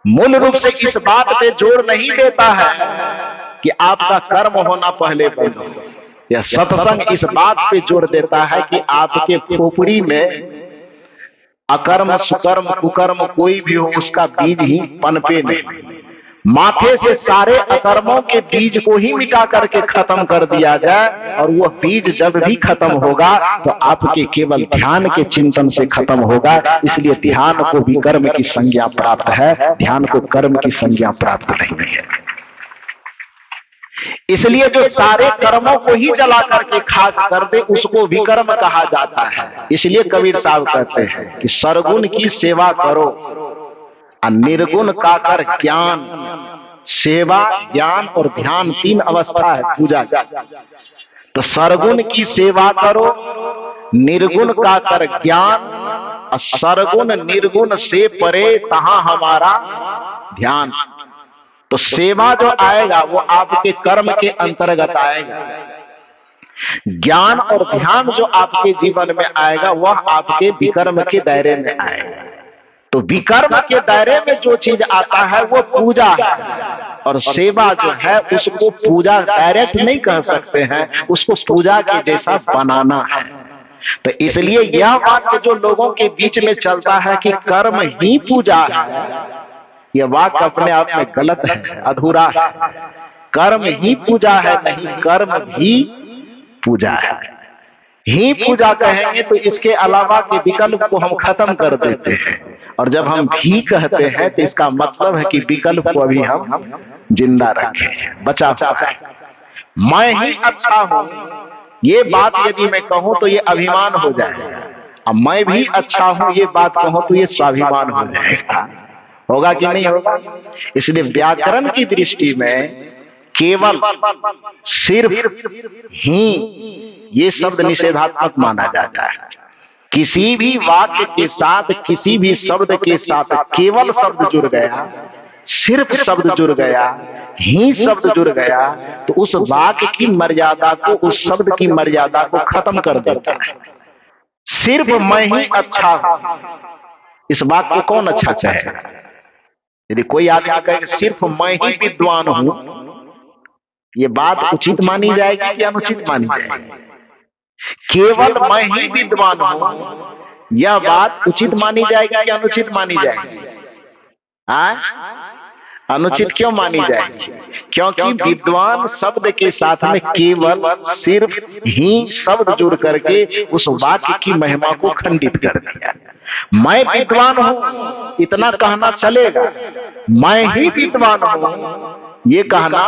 [SPEAKER 1] मूल रूप से इस बात पे जोर नहीं देता है कि आपका कर्म होना पहले बंद हो। यह सत्संग इस बात पे जोर देता है कि आपके खोपड़ी में अकर्म सुकर्म कुकर्म कोई भी हो, उसका बीज ही पनपे नहीं। माथे से सारे अकर्मों के बीज को ही मिटा करके खत्म कर दिया जाए, और वह बीज जब भी खत्म होगा तो आपके केवल ध्यान के चिंतन से खत्म होगा। इसलिए ध्यान को भी कर्म की संज्ञा प्राप्त है, ध्यान को कर्म की संज्ञा प्राप्त नहीं है। इसलिए जो सारे कर्मों को ही जला करके खाक कर दे उसको विकर्म कहा जाता है। इसलिए कबीर साहब कहते हैं कि सरगुण की सेवा करो, निर्गुण का कर ज्ञान। सेवा, ज्ञान और ध्यान 3 अवस्था है पूजा का। तो सरगुण की सेवा करो, निर्गुण का कर ज्ञान, और सरगुण निर्गुण से परे तहां हमारा ध्यान। तो सेवा जो आएगा वो आपके कर्म के अंतर्गत आएगा, ज्ञान और ध्यान जो आपके जीवन में आएगा वह आपके विकर्म के दायरे में आएगा। तो विकर्म के दायरे में जो चीज आता है वो पूजा है, और सेवा जो है उसको पूजा डायरेक्ट नहीं कह सकते हैं, उसको पूजा के जैसा बनाना है। तो इसलिए यह वाक्य जो लोगों के बीच में चलता है कि कर्म ही पूजा है, यह वाक्य अपने आप में गलत है, अधूरा है। कर्म ही पूजा है नहीं, कर्म भी पूजा है। ही पूजा कहेंगे तो इसके अलावा के विकल्प को हम खत्म कर देते हैं, और जब हम भी कहते हैं तो इसका मतलब है कि विकल्प को अभी हम जिंदा रखें, बचा हुआ है। मैं ही अच्छा हूं, ये बात यदि मैं कहूं तो ये अभिमान हो जाएगा, अब मैं भी अच्छा हूं ये बात कहूं तो ये स्वाभिमान हो जाएगा। होगा कि नहीं होगा? इसलिए व्याकरण की दृष्टि में केवल सिर्फ ही ये शब्द निषेधात्मक माना जाता है। किसी भी वाक्य के साथ, किसी भी शब्द के साथ केवल शब्द जुड़ गया, सिर्फ शब्द जुड़ गया, ही शब्द जुड़ गया, तो उस वाक्य की मर्यादा को, उस शब्द की मर्यादा को खत्म कर देता है। सिर्फ मैं ही अच्छा हूं, इस बात को कौन अच्छा कहेगा? यदि कोई आदमी कहे सिर्फ मैं ही विद्वान हूं, ये बात उचित मानी जाएगी कि अनुचित मानी जाएगी? केवल मैं ही विद्वान हूं, यह बात उचित मानी जाएगी कि अनुचित मानी जाएगी? अनुचित क्यों मानी जाएगी? क्योंकि विद्वान शब्द के साथ में केवल सिर्फ ही शब्द जुड़ करके उस वाक्य की महिमा को खंडित कर दिया। मैं विद्वान हूं इतना कहना चलेगा, मैं ही विद्वान हूं ये कहना,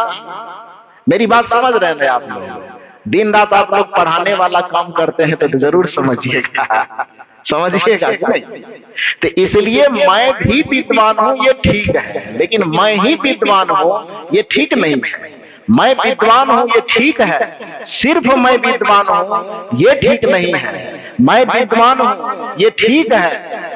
[SPEAKER 1] मेरी बात समझ रहे हैं आप लोग? दिन रात आप लोग पढ़ाने वाला काम करते हैं तो जरूर समझिएगा, समझिएगा कि नहीं? तो इसलिए मैं भी विद्वान हूं ये ठीक है, लेकिन मैं ही विद्वान हूं ये ठीक नहीं है। मैं विद्वान हूं ये ठीक है, सिर्फ मैं विद्वान हूं ये ठीक नहीं है। मैं विद्वान हूं ये ठीक है,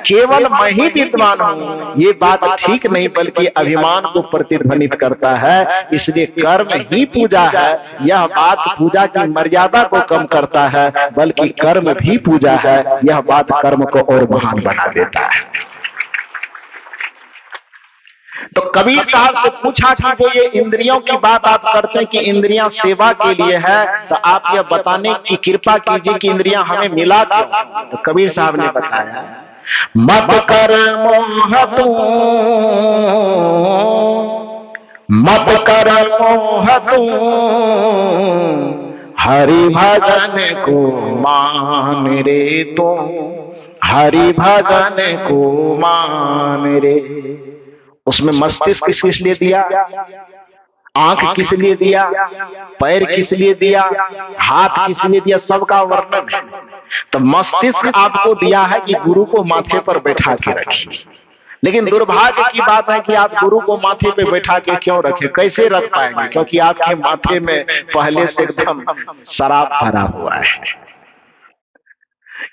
[SPEAKER 1] केवल मैं ही विद्वान हूं ये बात ठीक नहीं, बल्कि अभिमान को प्रतिध्वनित करता है। इसलिए कर्म ही पूजा है, यह बात पूजा की मर्यादा को कम करता है, बल्कि कर्म भी पूजा है, यह बात कर्म को और महान बना देता है। तो कबीर साहब से पूछा कि जो ये इंद्रियों की बात आप करते हैं कि इंद्रियां सेवा के लिए है, तो आप यह बताने की कृपा कीजिए कि इंद्रियां हमें मिला क्यों? तो कबीर साहब ने बताया, मत कर मोह तू, मत कर मोह तू, हरि भजन को मान रे तू, हरि भजन को मान रे। उसमें मस्तिष्क किस लिए दिया, आंख किस लिए दिया, पैर किस लिए दिया, हाथ किस लिए दिया, सबका वर्णन है। तो मस्तिष्क आपको दिया है कि गुरु को माथे पर बैठा के रखिए, लेकिन दुर्भाग्य की बात है कि आप गुरु को माथे पे बैठा के क्यों रखें? कैसे रख पाएंगे? क्योंकि आपके माथे में पहले से एकदम शराब भरा हुआ है,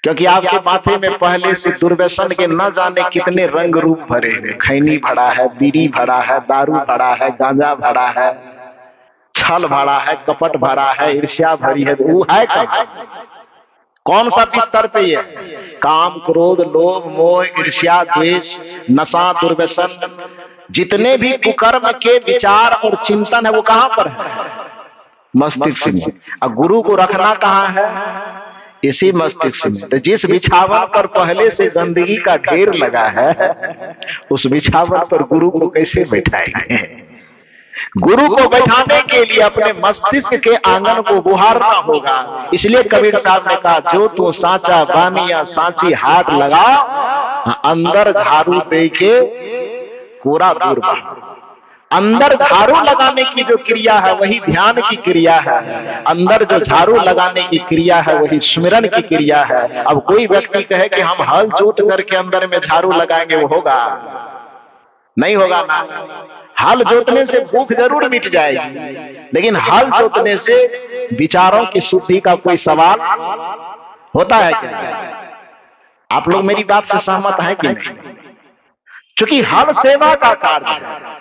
[SPEAKER 1] क्योंकि आपके माथे में पहले से दुर्व्यसन के न जाने कितने रंग रूप भरे हैं। खैनी भरा है, बीड़ी भरा है, दारू भरा है, गांजा भरा है, छल भरा है, कपट भरा है, ईर्ष्या भरी है। वो है कहाँ? कौन सा बिस्तर पे ये? काम, क्रोध, लोभ, मोह, ईर्ष्या, द्वेष, नशा, दुर्व्यसन, जितने भी कुकर्म के विचार और चिंतन है वो कहां पर है? मस्तिष्क में। और गुरु को रखना कहां है? इसी मस्तिष्क में। तो जिस बिछावन पर पहले से गंदगी का ढेर लगा है, उस बिछावन पर गुरु को कैसे बैठाएंगे? गुरु को बैठाने के लिए अपने मस्तिष्क के आंगन को बुहारना होगा। इसलिए कबीर साहब ने कहा, जो तू सांचा बानिया सांची हाथ लगा, अंदर झाड़ू दे के कूड़ा दूर बहा। अंदर झाड़ू लगाने की जो क्रिया है वही ध्यान की क्रिया है, अंदर जो झाड़ू लगाने की क्रिया है वही स्मरण की क्रिया है। अब कोई व्यक्ति कहे कि हम हल जोत करके अंदर में झाड़ू लगाएंगे, वो होगा? नहीं होगा ना। हल जोतने से भूख जरूर मिट जाएगी, लेकिन हल जोतने से विचारों की शुद्धि का कोई सवाल होता है क्या? आप लोग मेरी बात से सहमत हैं कि नहीं? क्योंकि हल सेवा का कार्य है,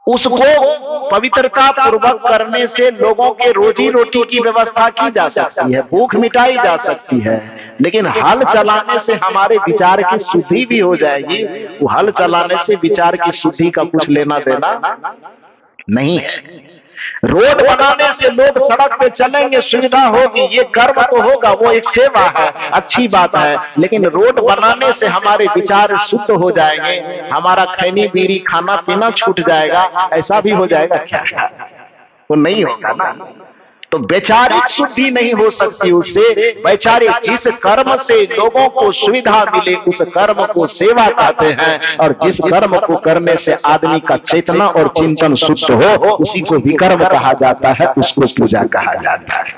[SPEAKER 1] उसको पवित्रता पूर्वक करने से लोगों के रोजी रोटी की व्यवस्था की जा सकती है, भूख मिटाई जा सकती है। लेकिन हल चलाने से हमारे विचार की शुद्धि भी हो जाएगी। वो हल चलाने से विचार की शुद्धि का कुछ लेना देना नहीं है। रोड बनाने से लोग सड़क पे चलेंगे, सुविधा होगी, ये कर्म तो होगा, वो एक सेवा है, अच्छी बात है। लेकिन रोड बनाने से हमारे विचार शुद्ध हो जाएंगे, हमारा खैनी बीड़ी खाना पीना छूट जाएगा, ऐसा भी हो जाएगा क्या? वो नहीं होगा ना। तो वैचारिक शुद्धि नहीं हो सकती उससे। वैचारिक, जिस कर्म से लोगों को सुविधा मिले उस कर्म को सेवा कहते हैं, और जिस कर्म को करने से आदमी का चेतना और चिंतन शुद्ध हो उसी को विकर्म कहा जाता है, उसको पूजा कहा जाता है।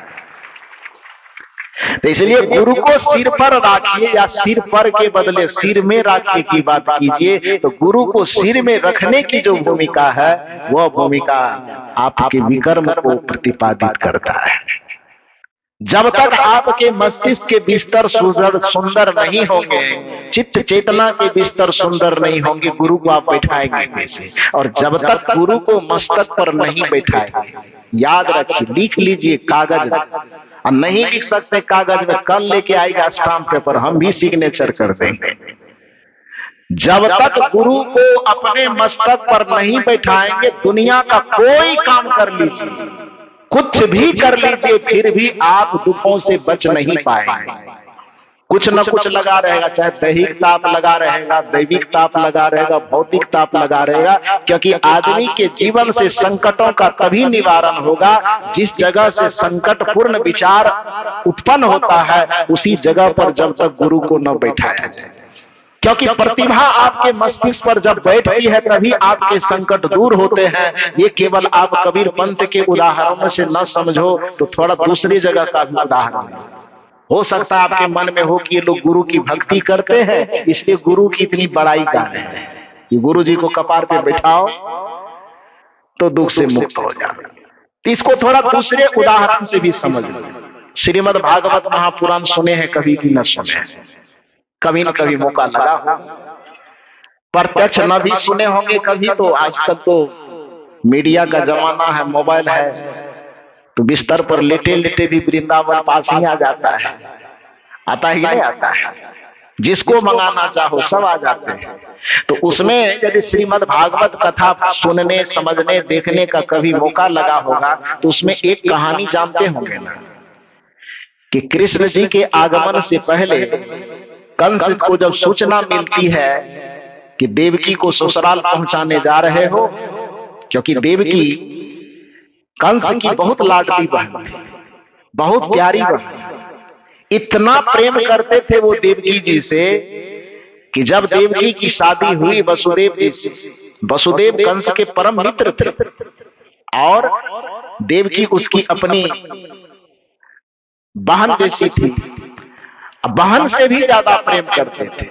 [SPEAKER 1] तो इसलिए गुरु को सिर पर रखिए, या सिर पर के बदले सिर में रखिए की बात कीजिए। तो गुरु को सिर में रखने की जो भूमिका है, वह भूमिका आपके विकर्म को प्रतिपादित करता है। जब तक आपके मस्तिष्क के बिस्तर सुंदर नहीं होंगे, चित्त चेतना के बिस्तर सुंदर नहीं होंगे, गुरु को आप बैठाएंगे कैसे? और जब तक गुरु को मस्तक पर नहीं बैठाएंगे, याद रखिए, लिख लीजिए कागज में, और नहीं लिख सकते कागज में, कल लेके आएगा स्टाम्प पेपर, हम भी सिग्नेचर कर देंगे। जब तक गुरु को अपने मस्तक पर नहीं बैठाएंगे, दुनिया का कोई काम कर लीजिए, कुछ भी कर लीजिए, फिर भी आप दुखों से बच नहीं पाएंगे। कुछ न कुछ लगा रहेगा, चाहे दैहिक ताप लगा रहेगा, दैविक ताप लगा रहेगा, भौतिक ताप लगा रहेगा, क्योंकि आदमी के जीवन से संकटों का तभी निवारण होगा जिस जगह से संकट पूर्ण विचार उत्पन्न होता है, उसी जगह पर जब तक गुरु को न बैठाया जाए। क्योंकि प्रतिभा आपके मस्तिष्क पर जब बैठती है तभी आपके संकट दूर होते हैं। ये केवल आप कबीर पंथ के उदाहरणों से न समझो तो थोड़ा दूसरी जगह का भी उदाहरण हो सकता है आपके मन में हो कि ये लोग गुरु की भक्ति करते हैं, इसलिए गुरु की इतनी बड़ाई कर रहे हैं कि गुरु जी को कपार पे बैठाओ तो दुख से मुक्त हो जाओ। इसको थोड़ा दूसरे उदाहरण से भी समझ लो। श्रीमद् भागवत महापुराण सुने हैं कभी कि न सुने हैं? कभी न कभी मौका लगा हो, प्रत्यक्ष न भी सुने होंगे कभी। तो आजकल तो मीडिया का जमाना है, मोबाइल है, तो बिस्तर पर लेटे लेटे भी वृंदावन पास ही आ जाता है। आता ही नहीं आता है, जिसको मंगाना चाहो सब आ जाते हैं। तो उसमें यदि श्रीमद् भागवत कथा सुनने, समझने, देखने का कभी मौका लगा होगा तो उसमें एक कहानी जानते होंगे ना, कि कृष्ण जी के आगमन से पहले कंस को जब सूचना मिलती है कि देवकी को ससुराल पहुंचाने जा रहे हो, क्योंकि देवकी कंस की बहुत लाडली बहन थी, बहुत प्यारी बहन, इतना प्रेम करते थे वो देवकी जी से कि जब देवकी की शादी हुई वसुदेव जी से, वसुदेव कंस के परम मित्र थे और देवकी उसकी अपनी बहन जैसी थी। बहन से भी ज्यादा प्रेम करते थे,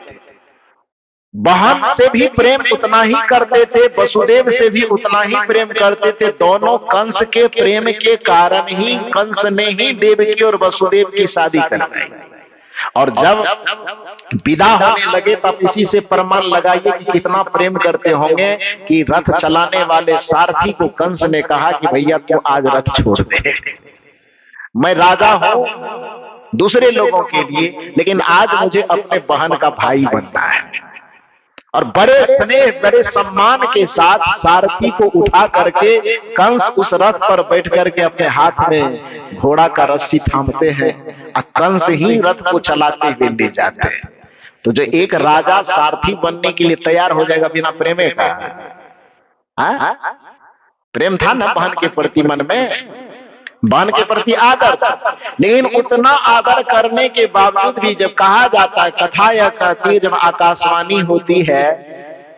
[SPEAKER 1] बहन से भी प्रेम उतना ही करते थे, वसुदेव से भी उतना ही प्रेम करते थे। दोनों कंस के प्रेम के कारण ही कंस ने ही देवकी और वसुदेव की शादी करवाई। और जब विदा होने लगे तब इसी से प्रमाण लगाइए कि कितना प्रेम करते होंगे कि रथ चलाने वाले सारथी को कंस ने कहा कि भैया तू आज रथ छोड़ दे, मैं राजा हूं दूसरे लोगों के लिए, लेकिन आज मुझे अपने बहन का भाई बनना है। और बड़े स्नेह, बड़े सम्मान के साथ सारथी को उठा करके कंस उस रथ पर बैठ करके अपने हाथ में घोड़ा का रस्सी थामते हैं और कंस ही रथ को चलाते हुए ले जाते हैं। तो जो एक राजा सारथी बनने के लिए तैयार हो जाएगा बिना प्रेमे का, प्रेम था ना बहन के प्रति मन में, बहन के प्रति आदर था। लेकिन उतना आदर करने के बावजूद भी जब कहा जाता है, कथा यह कहती है, जब आकाशवाणी होती है,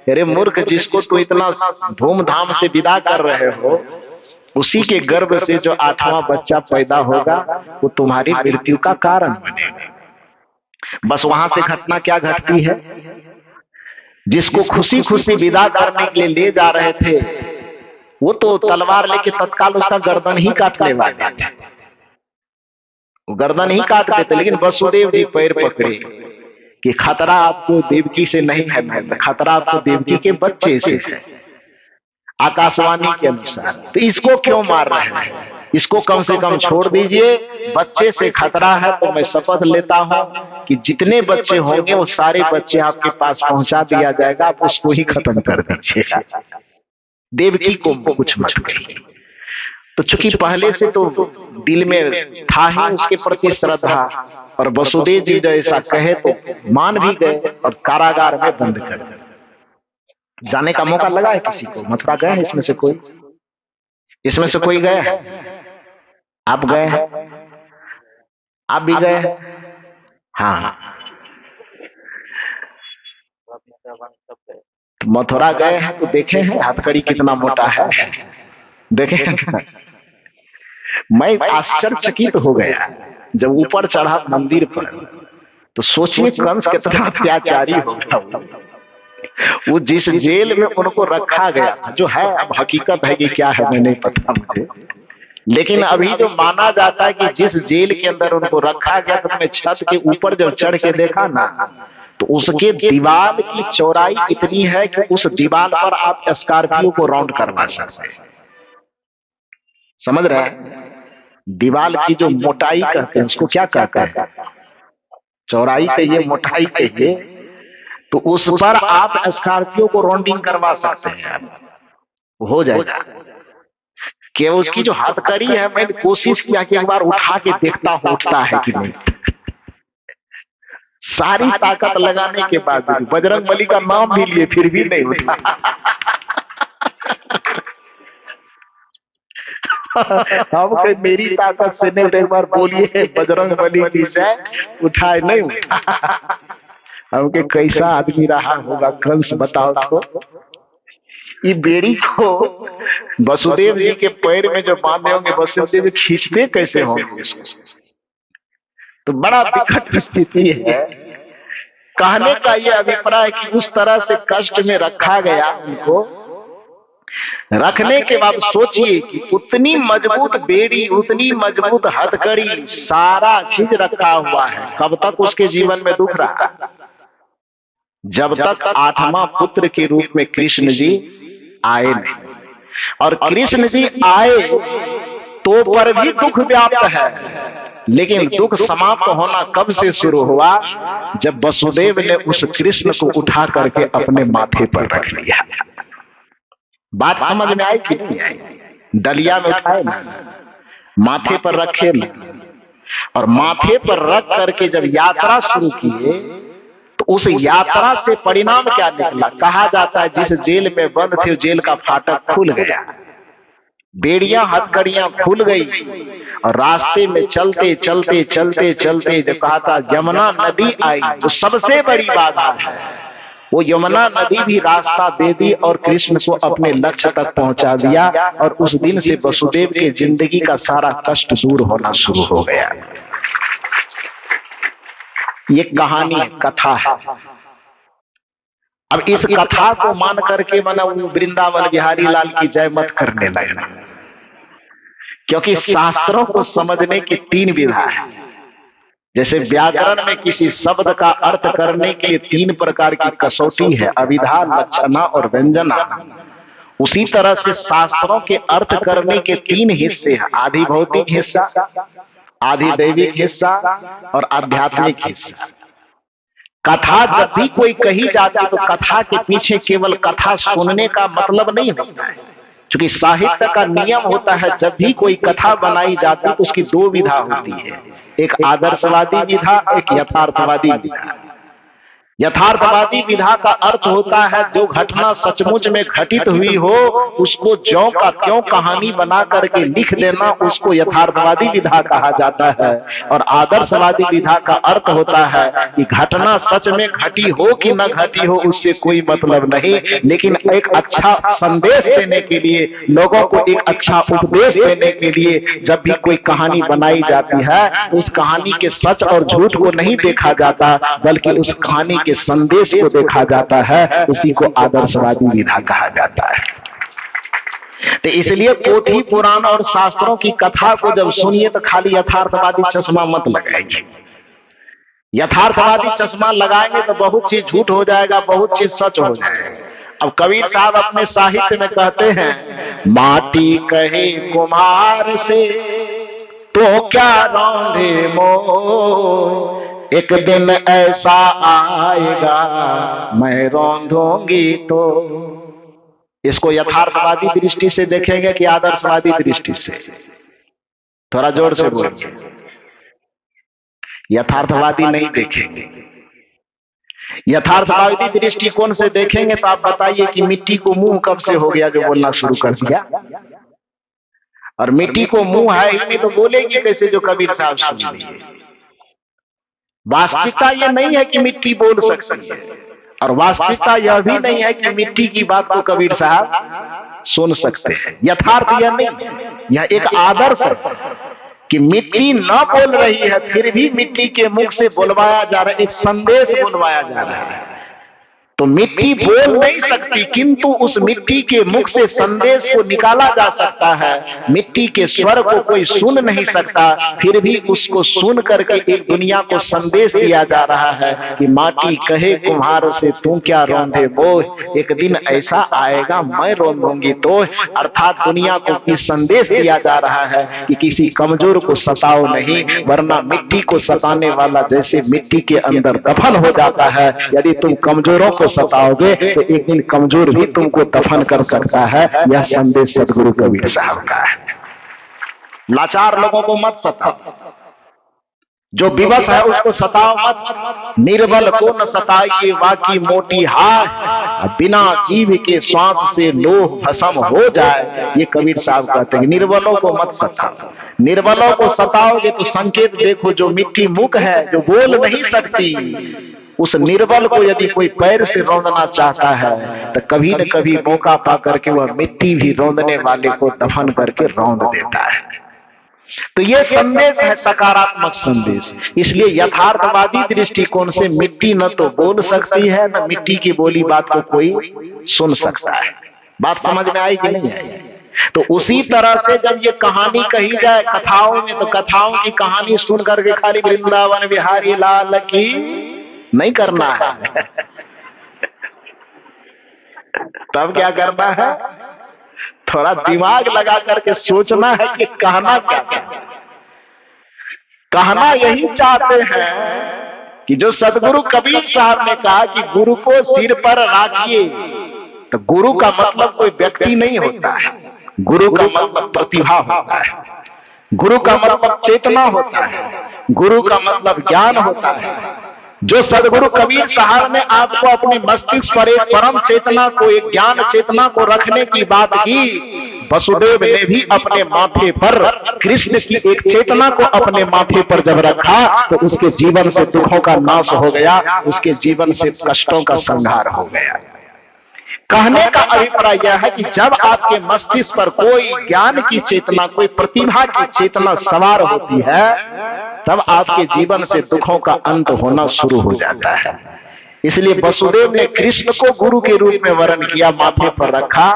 [SPEAKER 1] अरे मूर्ख, जिसको तो इतना धूमधाम से विदा कर रहे हो, उसी के गर्भ से जो 8वां बच्चा पैदा होगा वो तुम्हारी मृत्यु का कारण बनेगा। बस वहां से घटना क्या घटती है, जिसको खुशी खुशी विदा करने के लिए ले जा रहे थे वो तो तलवार लेके तत्काल उसका गर्दन ही काटने वाले थे, वो गर्दन ही काट देते। लेकिन वसुदेव जी पैर पकड़े कि खतरा आपको देवकी से नहीं है, खतरा आपको देवकी के बच्चे से है, आकाशवाणी के अनुसार। तो इसको क्यों मार रहे हैं, इसको कम से कम छोड़ दीजिए। बच्चे से खतरा है तो मैं शपथ लेता हूं कि जितने बच्चे होंगे वो सारे बच्चे आपके पास पहुंचा दिया जाएगा, आप उसको ही खत्म कर दीजिएगा, देवकी को कुछ मत करिए। तो चूंकि पहले से तो दिल में था ही उसके प्रति श्रद्धा, और वसुदेव जी जैसा कहे तो मान भी गए और कारागार में बंद कर दिया। जाने का मौका लगा है किसी को? मथुरा गए हैं इसमें से कोई? इसमें से कोई गए हैं? आप गए हैं? आप भी गए हैं? हाँ, मथुरा गए हैं तो देखे हैं हथकड़ी कितना मोटा है, देखे हैं? मैं आश्चर्यचकित हो गया जब ऊपर चढ़ा मंदिर पर, तो सोचिए कंस कितना अत्याचारी होगा। वो जिस जेल में उनको रखा गया था, जो है अब हकीकत है कि क्या है मैं नहीं पता मुझे, लेकिन अभी जो माना जाता है कि जिस जेल के अंदर उनको रखा गया था, मैं छत के ऊपर जब चढ़ के देखा ना, तो उसके दीवार की चौड़ाई इतनी है कि उस दीवार पर आप स्कॉर्पियो को राउंड करवा सकते हैं। समझ रहे हैं? दीवार की जो मोटाई कहते हैं उसको क्या कहते हैं, चौड़ाई कहिए मोटाई कहिए, तो उस पर आप स्कॉर्पियो को राउंडिंग करवा सकते हैं, हो जाएगा। कि उसकी जो हथकड़ी है, मैंने कोशिश किया कि एक बार उठा के देखता हूं उठता है कि नहीं। सारी ताकत लगाने के बाद बजरंगबली का नाम भी लिए फिर भी नहीं उठा। हम मेरी ताकत से नहीं, एक बार बोलिए बजरंगबली की जय, उठाए नहीं उठा। हमके कैसा आदमी रहा होगा कंस, बताओ तो। ये बेड़ी को वसुदेव जी के पैर में जो बांधे होंगे, वसुदेव जी खींचते कैसे होंगे इसको, तो बड़ा विकट स्थिति है। कहने का यह अभिप्राय कि उस तरह से कष्ट में रखा गया उनको। रखने के बाद सोचिए कि उतनी मजबूत बेड़ी, उतनी मजबूत हथकड़ी, सारा चीज रखा हुआ है। कब तक उसके जीवन में दुख रहा? जब तक 8वां पुत्र के रूप में कृष्ण जी आए नहीं। और कृष्ण जी आए तो पर भी दुख व्याप्त है, लेकिन दुख समाप्त होना कब से शुरू हुआ? जब वसुदेव ने उस कृष्ण को उठा करके अपने माथे पर रख लिया। बात समझ में आई कि नहीं आई? डलिया में उठाए ना, माथे पर रखे ना, और माथे पर रख करके जब यात्रा शुरू किए, तो उस यात्रा से परिणाम क्या निकला? कहा जाता है जिस जेल में बंद थे जेल का फाटक खुल गया, बेड़ियां हथकड़ियां खुल गई, और रास्ते में चलते चलते चलते चलते जब कहा था यमुना नदी आई, जो सबसे बड़ी बाधा है, वो यमुना नदी भी रास्ता दे दी और कृष्ण को अपने लक्ष्य तक पहुंचा दिया। और उस दिन से वसुदेव की जिंदगी का सारा कष्ट दूर होना शुरू हो गया। ये कहानी है, कथा है। अब इस कथा को मान करके मैंने वृंदावन बिहारी लाल की जय मत करने लगना, क्योंकि शास्त्रों को समझने की 3 विधा है। जैसे व्याकरण में किसी शब्द का अर्थ करने के लिए 3 प्रकार की कसौटी है, अभिधा, लक्षणा और व्यंजना। उसी तरह से शास्त्रों के अर्थ करने के 3 हिस्से हैं, आधि भौतिक हिस्सा, आधि दैविक हिस्सा और आध्यात्मिक हिस्सा। कथा जब भी कोई कही जाती है तो कथा के पीछे केवल कथा सुनने का मतलब नहीं होता है, क्योंकि साहित्य का नियम होता है जब भी कोई कथा बनाई जाती है तो उसकी 2 विधा होती है, एक आदर्शवादी विधा, एक यथार्थवादी विधा। यथार्थवादी विधा का अर्थ होता है जो घटना सचमुच में घटित हुई हो उसको ज्यों का त्यों कहानी बना करके लिख देना, उसको यथार्थवादी विधा कहा जाता है। और आदर्शवादी विधा का अर्थ होता है कि घटना सच में घटी हो कि न घटी हो उससे कोई मतलब नहीं, लेकिन एक अच्छा संदेश देने के लिए, लोगों को एक अच्छा उपदेश देने के लिए जब भी कोई कहानी बनाई जाती है तो उस कहानी के सच और झूठ को नहीं देखा जाता, बल्कि उस कहानी के संदेश को देखा जाता है। उसी को आदर्शवादी विधा कहा जाता है। तो इसलिए पोथी पुराण और शास्त्रों की कथा को जब सुनिए तो खाली यथार्थवादी चश्मा मत लगाइए। यथार्थवादी चश्मा लगाएंगे तो बहुत चीज झूठ हो जाएगा, बहुत चीज सच हो जाएगा। अब कबीर साहब अपने साहित्य में कहते हैं, माटी कहे कुम्हार से तो क्या रौंदे मोह, एक दिन ऐसा आएगा मैं रौंदूंगी तो। इसको यथार्थवादी दृष्टि से देखेंगे कि आदर्शवादी दृष्टि से? थोड़ा जोर से बोलिए। यथार्थवादी नहीं देखेंगे। यथार्थवादी दृष्टिकोण से देखेंगे तो आप बताइए कि मिट्टी को मुंह कब से हो गया जो बोलना शुरू कर दिया? और मिट्टी को मुंह है ही नहीं तो बोलेगी कैसे जो कबीर साहब सुन लिए? वास्तविकता यह नहीं है कि मिट्टी बोल सकती है, और वास्तविकता यह भी नहीं है कि मिट्टी की बात को कबीर साहब सुन सकते हैं। यथार्थ यह नहीं है, यह एक आदर्श है। कि मिट्टी न बोल रही है, फिर भी मिट्टी के मुख से बुलवाया जा रहा है, एक संदेश बुलवाया जा रहा है। तो मिट्टी बोल नहीं सकती, किंतु उस मिट्टी के मुख से संदेश को निकाला जा सकता है। मिट्टी के स्वर को कोई सुन नहीं सकता, फिर भी उसको सुन करके एक दुनिया को संदेश दिया जा रहा है कि माटी कहे कुम्हार से तू क्या रौंदे बोझ, एक दिन ऐसा आएगा मैं रौंदूंगी तो। अर्थात दुनिया को इस संदेश दिया जा रहा है कि किसी कमजोर को सताओ नहीं, वरना मिट्टी को सताने वाला जैसे मिट्टी के अंदर दफन हो जाता है, यदि तुम कमजोरों को सताओगे तो एक दिन कमजोर भी तुमको दफन कर सकता है। यह संदेश सदगुरु कबीर साहब का है। लाचार लोगों को मत सताओ, जो विवश है उसको सताओ मत। निर्बल को न सताइए वाकी मोटी हाय, बिना जीव के श्वास से लोह भस्म हो जाए। ये कबीर साहब कहते हैं निर्बलों को मत सताओ। निर्बलों को सताओगे तो संकेत देखो, जो मिट्टी मुख है, जो बोल नहीं सकती, उस निर्बल को यदि कोई पैर से रौंदना चाहता है तो कभी न कभी मौका पा करके वह मिट्टी भी रौंदने वाले को दफन करके रौंद देता है। तो यह संदेश है सकारात्मक संदेश। इसलिए यथार्थवादी दृष्टिकोण से मिट्टी न तो बोल सकती है, न मिट्टी की बोली बात को कोई सुन सकता है। बात समझ में आई कि नहीं आई? तो उसी तरह से जब ये कहानी कही जाए कथाओं में, तो कथाओं की कहानी सुन करके खाली वृंदावन बिहारी लाल की नहीं करना है। तब क्या करना है? थोड़ा दिमाग लगा करके सोचना है कि कहना क्या चाहते। कहना यही चाहते हैं कि जो सदगुरु कबीर साहब ने कहा कि गुरु को सिर पर राखिए, तो गुरु का मतलब कोई व्यक्ति नहीं होता है, गुरु का मतलब प्रतिभा होता है, गुरु का मतलब चेतना होता है, गुरु का मतलब ज्ञान होता है। जो सदगुरु कबीर साहब ने आपको अपने मस्तिष्क पर एक परम चेतना को, एक ज्ञान चेतना को रखने की बात की, वसुदेव ने भी अपने माथे पर कृष्ण की एक चेतना को अपने माथे पर जब रखा तो उसके जीवन से दुखों का नाश हो गया, उसके जीवन से कष्टों का संहार हो गया। कहने का अभिप्राय यह है कि जब आपके मस्तिष्क पर कोई ज्ञान की चेतना, कोई प्रतिभा की चेतना सवार होती है, तब आपके जीवन से दुखों का अंत होना शुरू हो जाता है। इसलिए वसुदेव ने कृष्ण को गुरु के रूप में वर्ण किया, माथे पर रखा।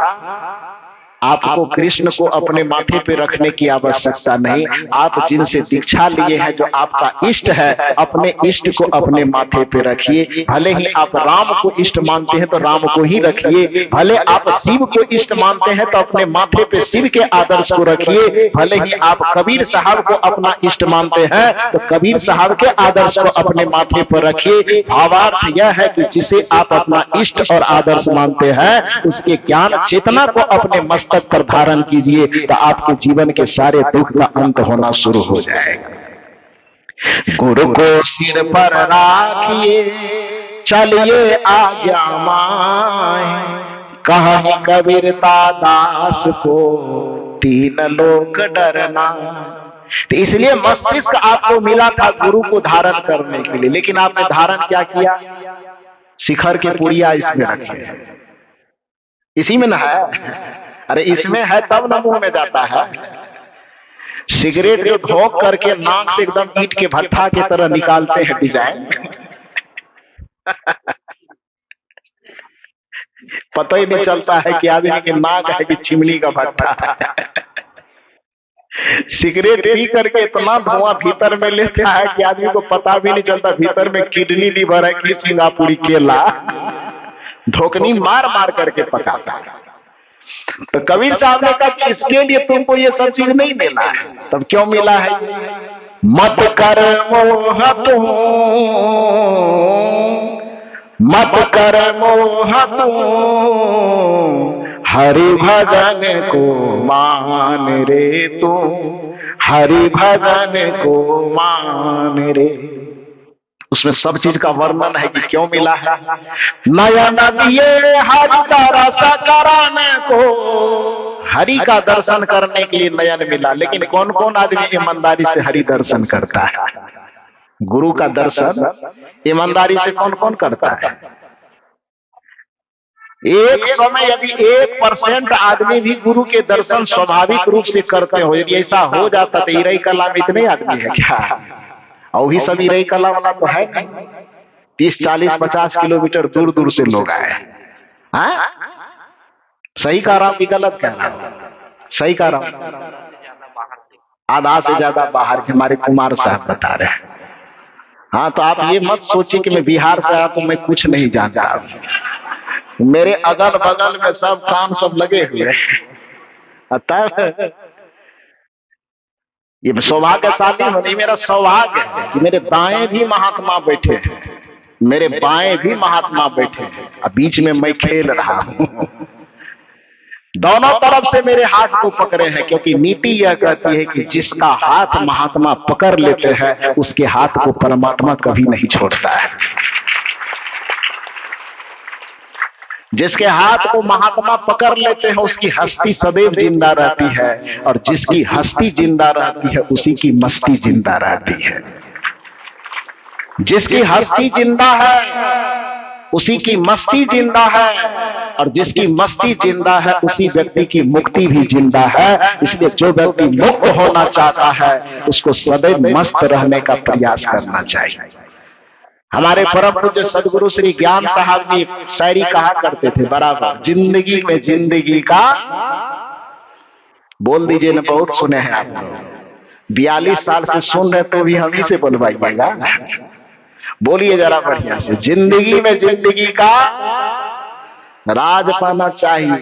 [SPEAKER 1] आपको कृष्ण को अपने माथे पे रखने की आवश्यकता नहीं। आप जिनसे दीक्षा लिए हैं, जो आपका इष्ट है, अपने इष्ट को अपने माथे पे रखिए। भले ही आप राम को इष्ट मानते हैं तो राम को ही रखिए, भले आप शिव को इष्ट मानते हैं तो अपने माथे पे शिव के आदर्श को रखिए, भले ही आप कबीर साहब को अपना इष्ट मानते हैं तो कबीर साहब के आदर्श को अपने माथे पर रखिए। भावार्थ यह है कि जिसे आप अपना इष्ट और आदर्श मानते हैं, उसके ज्ञान चेतना को अपने मस्तक पर धारण कीजिए, तो आपके जीवन के सारे दुख का अंत होना शुरू हो जाएगा। गुरु को सिर पर राखिए, चलिए आज्ञा माए, कहा कबीरता दास को तीन लोक डरना। तो इसलिए मस्तिष्क आपको मिला था गुरु को धारण करने के लिए, लेकिन आपने धारण क्या किया? शिखर के पुड़िया इसमें रखे, इसी में ना है। अरे इसमें है तब न मुंह में जाता है। सिगरेट जो धोख करके नाक से एकदम ईंट के भट्ठा की तरह निकालते हैं डिजाइन, पता ही नहीं चलता है कि आदमी की नाक है कि चिमनी का भट्ठा है। सिगरेट पी करके इतना धुआं भीतर में लेता है कि आदमी को पता भी नहीं चलता भीतर में किडनी लीवर है कि सिंगापुरी केला। धोकनी मार मार करके पकाता है। तो कबीर साहब ने कहा कि इसके लिए तुमको ये सब चीज नहीं मिला है। तब क्यों मिला है? मत कर मोह तू, मत कर मोह तू, हरि भजन को मान रे तू, हरि भजन को मान रे। उसमें सब चीज का वर्णन है कि क्यों मिला है। नयन दिए हरि का रस कराने को, हरि का दर्शन करने के लिए नयन मिला। लेकिन कौन कौन आदमी ईमानदारी से हरि दर्शन करता है? गुरु का दर्शन ईमानदारी से कौन कौन करता है? 100 में यदि 1% आदमी भी गुरु के दर्शन स्वाभाविक रूप से करते हो, यदि ऐसा हो जाता तो इरई कला में इतने आदमी है क्या? और भी सब इरई कला वाला तो है नहीं। 30, 40, 50 किलोमीटर दूर दूर से लोग आए। हाँ, सही कह रहा हूं कि गलत कह रहा हूं? सही कह रहा हूं। आधा से ज्यादा बाहर के हमारे कुमार साहब बता रहे हैं। हाँ, तो आप ये मत सोचिए कि मैं बिहार से आया तो मैं कुछ नहीं जानता। मेरे अगल बगल में सब काम सब लगे हुए हैं। तब ये सौभाग्यशाली होनी मेरा सौभाग्य है कि मेरे दाएं भी महात्मा बैठे हैं, मेरे बाएं भी महात्मा बैठे हैं, और बीच में मैं खेल रहा हूं। दोनों तरफ से मेरे हाथ को पकड़े हैं, क्योंकि नीति यह कहती है कि जिसका हाथ महात्मा पकड़ लेते हैं उसके हाथ को परमात्मा कभी नहीं छोड़ता है। जिसके हाथ को महात्मा पकड़ लेते हैं उसकी हस्ती सदैव जिंदा रहती है, और जिसकी हस्ती जिंदा रहती है उसी की मस्ती जिंदा रहती है। जिसकी हस्ती जिंदा है उसी की मस्ती जिंदा है, और जिसकी मस्ती जिंदा है उसी व्यक्ति की मुक्ति भी जिंदा है। इसलिए जो व्यक्ति मुक्त होना चाहता है उसको सदैव मस्त रहने का प्रयास करना चाहिए। हमारे परम पूज्य सदगुरु श्री ज्ञान साहब भी शायरी कहा करते थे बराबर, जिंदगी में जिंदगी का, बोल दीजिए ना, बहुत सुने हैं आप लोग। 42 साल से सुन रहे तो भी हम ही से बोलवाइएगा। बोलिए जरा बढ़िया से, जिंदगी में जिंदगी का राज पाना चाहिए,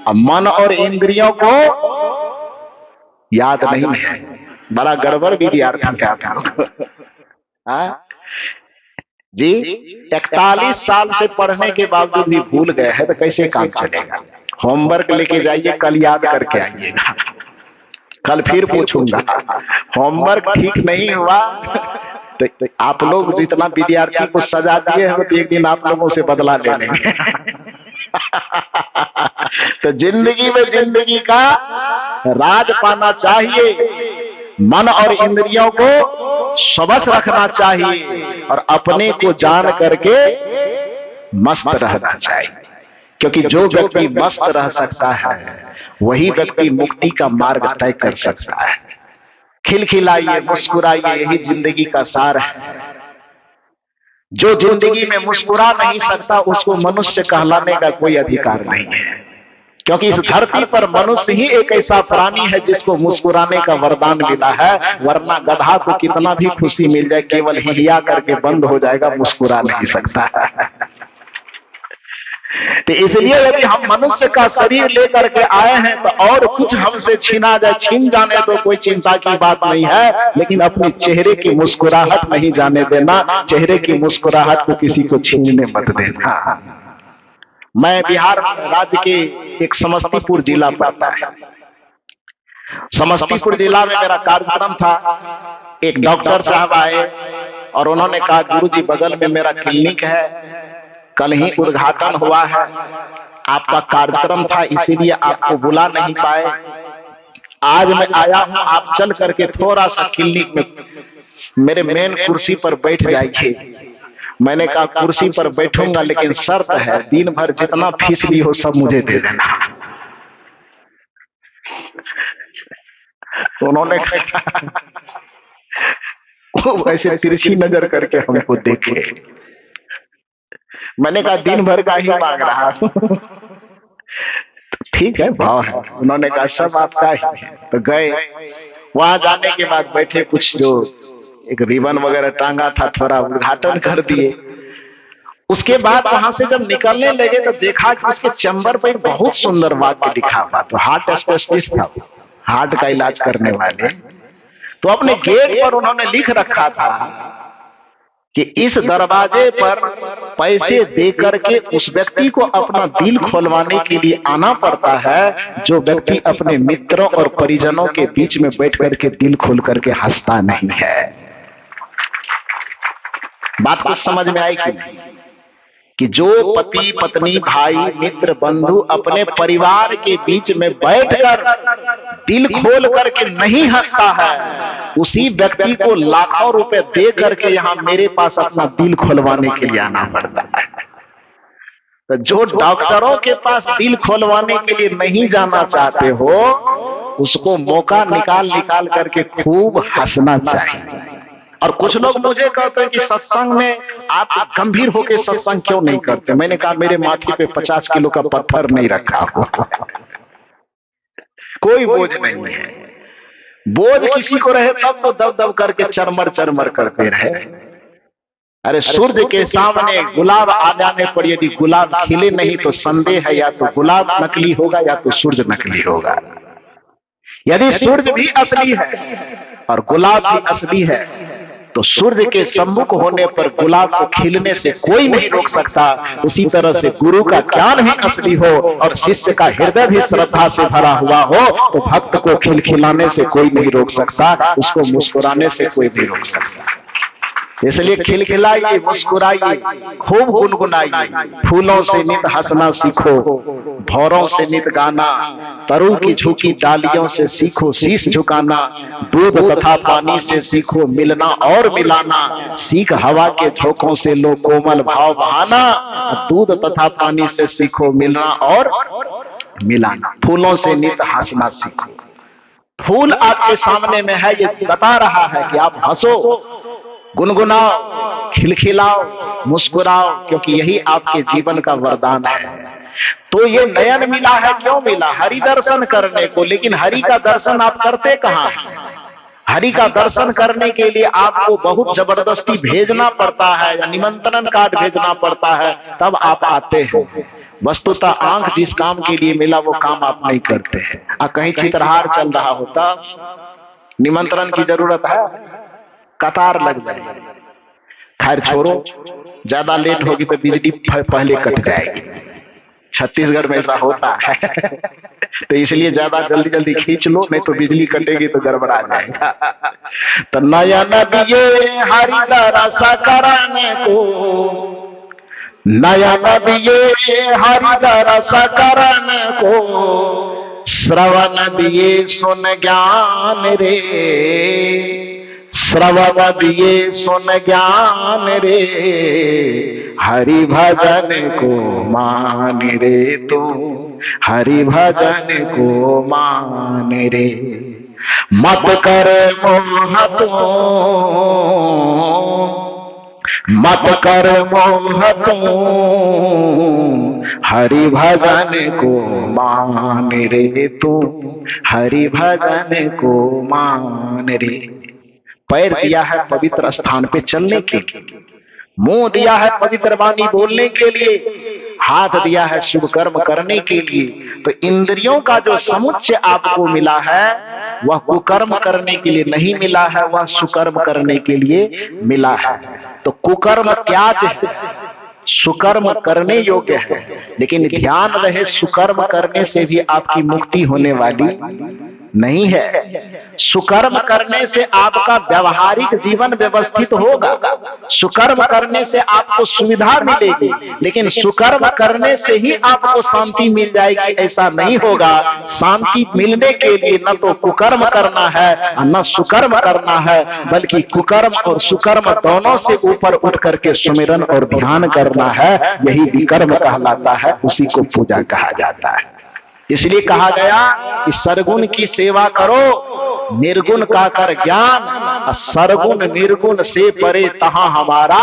[SPEAKER 1] और मन और इंद्रियों को याद नहीं है। बड़ा गड़बड़ विद्यार्थी है आप लोग जी। 41 साल से पढ़ने के बावजूद भी भूल गए हैं तो कैसे काम चलेगा? होमवर्क लेके जाइए, कल याद करके आइएगा, कल फिर पूछूंगा। होमवर्क ठीक नहीं हुआ तो आप लोग जितना विद्यार्थी को सजा दिए हैं तो एक दिन आप लोगों से बदला ले लेंगे। तो जिंदगी में जिंदगी का राज पाना चाहिए, मन और इंद्रियों को सबस रखना चाहिए, और अपने को जान करके मस्त रहना चाहिए। क्योंकि जो व्यक्ति मस्त रह सकता है वही व्यक्ति मुक्ति का मार्ग तय कर सकता है। खिलखिलाइए, मुस्कुराइए, यही जिंदगी का सार है। जो जिंदगी में मुस्कुरा नहीं सकता उसको मनुष्य कहलाने का कोई अधिकार नहीं है, क्योंकि इस धरती पर मनुष्य ही एक ऐसा प्राणी है जिसको मुस्कुराने का वरदान मिला है। वरना गधा को कितना भी खुशी मिल जाए, केवल हिया करके बंद हो जाएगा, मुस्कुरा नहीं सकता। तो इसलिए यदि हम मनुष्य का शरीर लेकर के आए हैं तो और कुछ हमसे छीना जाए, छीन जाने तो कोई चिंता की बात नहीं है, लेकिन अपने चेहरे की मुस्कुराहट नहीं जाने देना। चेहरे की मुस्कुराहट को किसी को छीनने मत देना। मैं बिहार राज्य के एक समस्तीपुर जिला पड़ता है। समस्तीपुर जिला में मेरा कार्यक्रम था। एक डॉक्टर साहब आए और उन्होंने कहा, गुरुजी बगल में मेरा क्लिनिक है, कल ही उद्घाटन हुआ है, आपका कार्यक्रम था इसीलिए आपको बुला नहीं पाए, आज मैं आया हूं, आप चल करके थोड़ा सा क्लिनिक में मेरे मेन कुर्सी पर बैठ जाइए। मैंने कहा कुर्सी पर बैठूंगा, लेकिन शर्त है दिन भर जितना फीस भी हो सब मुझे दे देना। तो उन्होंने वैसे तिरछी नजर करके हमको देखे। मैंने कहा दिन भर का ही मांग रहा हूं। तो ठीक है, भाव है। उन्होंने कहा सब आपका ही है। तो गए, वहां जाने के बाद बैठे, कुछ जो एक रिबन वगैरह टांगा था थोड़ा उद्घाटन कर दिए। उसके बाद वहां से जब निकलने लगे तो देखा कि उसके चैम्बर पर बहुत सुंदर वाक्य लिखा हुआ। तो हार्ट स्पेशलिस्ट था, हार्ट का इलाज करने वाले। तो अपने गेट पर उन्होंने लिख रखा था कि इस दरवाजे पर पैसे देकर के उस व्यक्ति को अपना दिल खोलवाने के लिए आना पड़ता है जो व्यक्ति अपने मित्रों और परिजनों के बीच में बैठ करके दिल खोल करके हंसता नहीं है। बात कुछ समझ में आई कि नहीं? कि जो पति पत्नी भाई मित्र बंधु अपने परिवार के बीच में बैठकर दिल खोल करके नहीं हंसता है, उसी व्यक्ति को लाखों रुपए दे करके यहां मेरे पास अपना दिल खोलवाने के लिए आना पड़ता है। तो जो डॉक्टरों के पास दिल खोलवाने के लिए नहीं जाना चाहते हो, उसको मौका निकाल निकाल करके खूब हंसना चाहिए। और कुछ लोग मुझे कहते हैं कि सत्संग में आप गंभीर होकर सत्संग क्यों नहीं करते। मैंने कहा मेरे माथे पे 50 किलो का पत्थर नहीं रखा हुआ, कोई बोझ नहीं है। बोझ किसी को रहे तब तो दब दब करके चरमर चरमर करते रहे। अरे सूर्य के सामने गुलाब आ जाने पर यदि गुलाब खिले नहीं तो संदेह है, या तो गुलाब नकली होगा या तो सूर्य नकली होगा। यदि सूर्य भी असली है और गुलाब भी असली है, तो सूर्य के सम्मुख होने पर गुलाब को खिलने से कोई नहीं रोक सकता। उसी तरह से गुरु का ज्ञान भी असली हो और शिष्य का हृदय भी श्रद्धा से भरा हुआ हो, तो भक्त को खिलखिलाने से कोई नहीं रोक सकता, उसको मुस्कुराने से कोई नहीं रोक सकता। इसलिए खिलखिलाइए, मुस्कुराइए, खूब गुनगुनाइए। फूलों से नित हंसना सीखो, भौरों से नित गाना, तरु की झुकी डालियों से सीखो शीश झुकाना, दूध तथा पानी से सीखो मिलना और मिलाना, सीख हवा के झोंकों से लो कोमल भाव बहाना, दूध तथा पानी से सीखो मिलना और मिलाना। फूलों से नित हंसना सीखो। फूल आपके सामने में है, ये बता रहा है कि आप हंसो, गुनगुनाओ, खिलखिलाओ, मुस्कुराओ, क्योंकि यही आपके जीवन का वरदान है। तो ये नयन मिला है, क्यों मिला? हरि दर्शन करने को। लेकिन हरि का दर्शन आप करते कहां हैं? हरि का दर्शन करने के लिए आपको बहुत जबरदस्ती भेजना पड़ता है या निमंत्रण कार्ड भेजना पड़ता है, तब आप आते हैं। वस्तुतः आंख जिस काम के लिए मिला वो काम आप नहीं करते हैं। कहीं चित्रहार चल रहा होता, निमंत्रण की जरूरत है, कतार लग जाएगी। खैर छोड़ो, ज्यादा लेट होगी तो बिजली पहले कट जाएगी। छत्तीसगढ़ में ऐसा होता है तो इसलिए ज्यादा जल्दी जल्दी खींच लो, नहीं तो बिजली कटेगी तो गड़बड़ा जाएगा। तो नया नदिये हरि दरस कराने को, नया नदिये हरि दरस कराने को, श्रवण दिए सुन ज्ञान रे, श्रवण दिए सुन ज्ञान रे, हरि भजन को मान रे तू, हरि भजन को मान रे। मत कर मोह तू, मत कर मोह तू, हरि भजन को मान रे तू, हरि भजन को मान रे। पैर दिया है पवित्र स्थान पे चलने के लिए, मुंह दिया है पवित्र वाणी बोलने के लिए, हाथ दिया है शुभ कर्म करने के लिए। तो इंद्रियों का जो समुच्चय आपको मिला है वह कुकर्म करने के लिए नहीं मिला है, वह सुकर्म करने के लिए मिला है। तो कुकर्म त्याज है, सुकर्म करने योग्य है। लेकिन ध्यान रहे, सुकर्म करने से भी आपकी मुक्ति होने वाली नहीं है। सुकर्म करने से आपका व्यवहारिक जीवन व्यवस्थित होगा, सुकर्म करने से आपको सुविधा मिलेगी, लेकिन सुकर्म करने से ही आपको शांति मिल जाएगी ऐसा नहीं होगा। शांति मिलने के लिए न तो कुकर्म करना है न सुकर्म करना है, बल्कि कुकर्म और सुकर्म दोनों से ऊपर उठ करके सुमिरन और ध्यान करना है। यही विकर्म कहलाता है, उसी को पूजा कहा जाता है। इसलिए कहा गया कि सरगुण की सेवा करो, निर्गुण का कर ज्ञान, सरगुण निर्गुण से परे तहां हमारा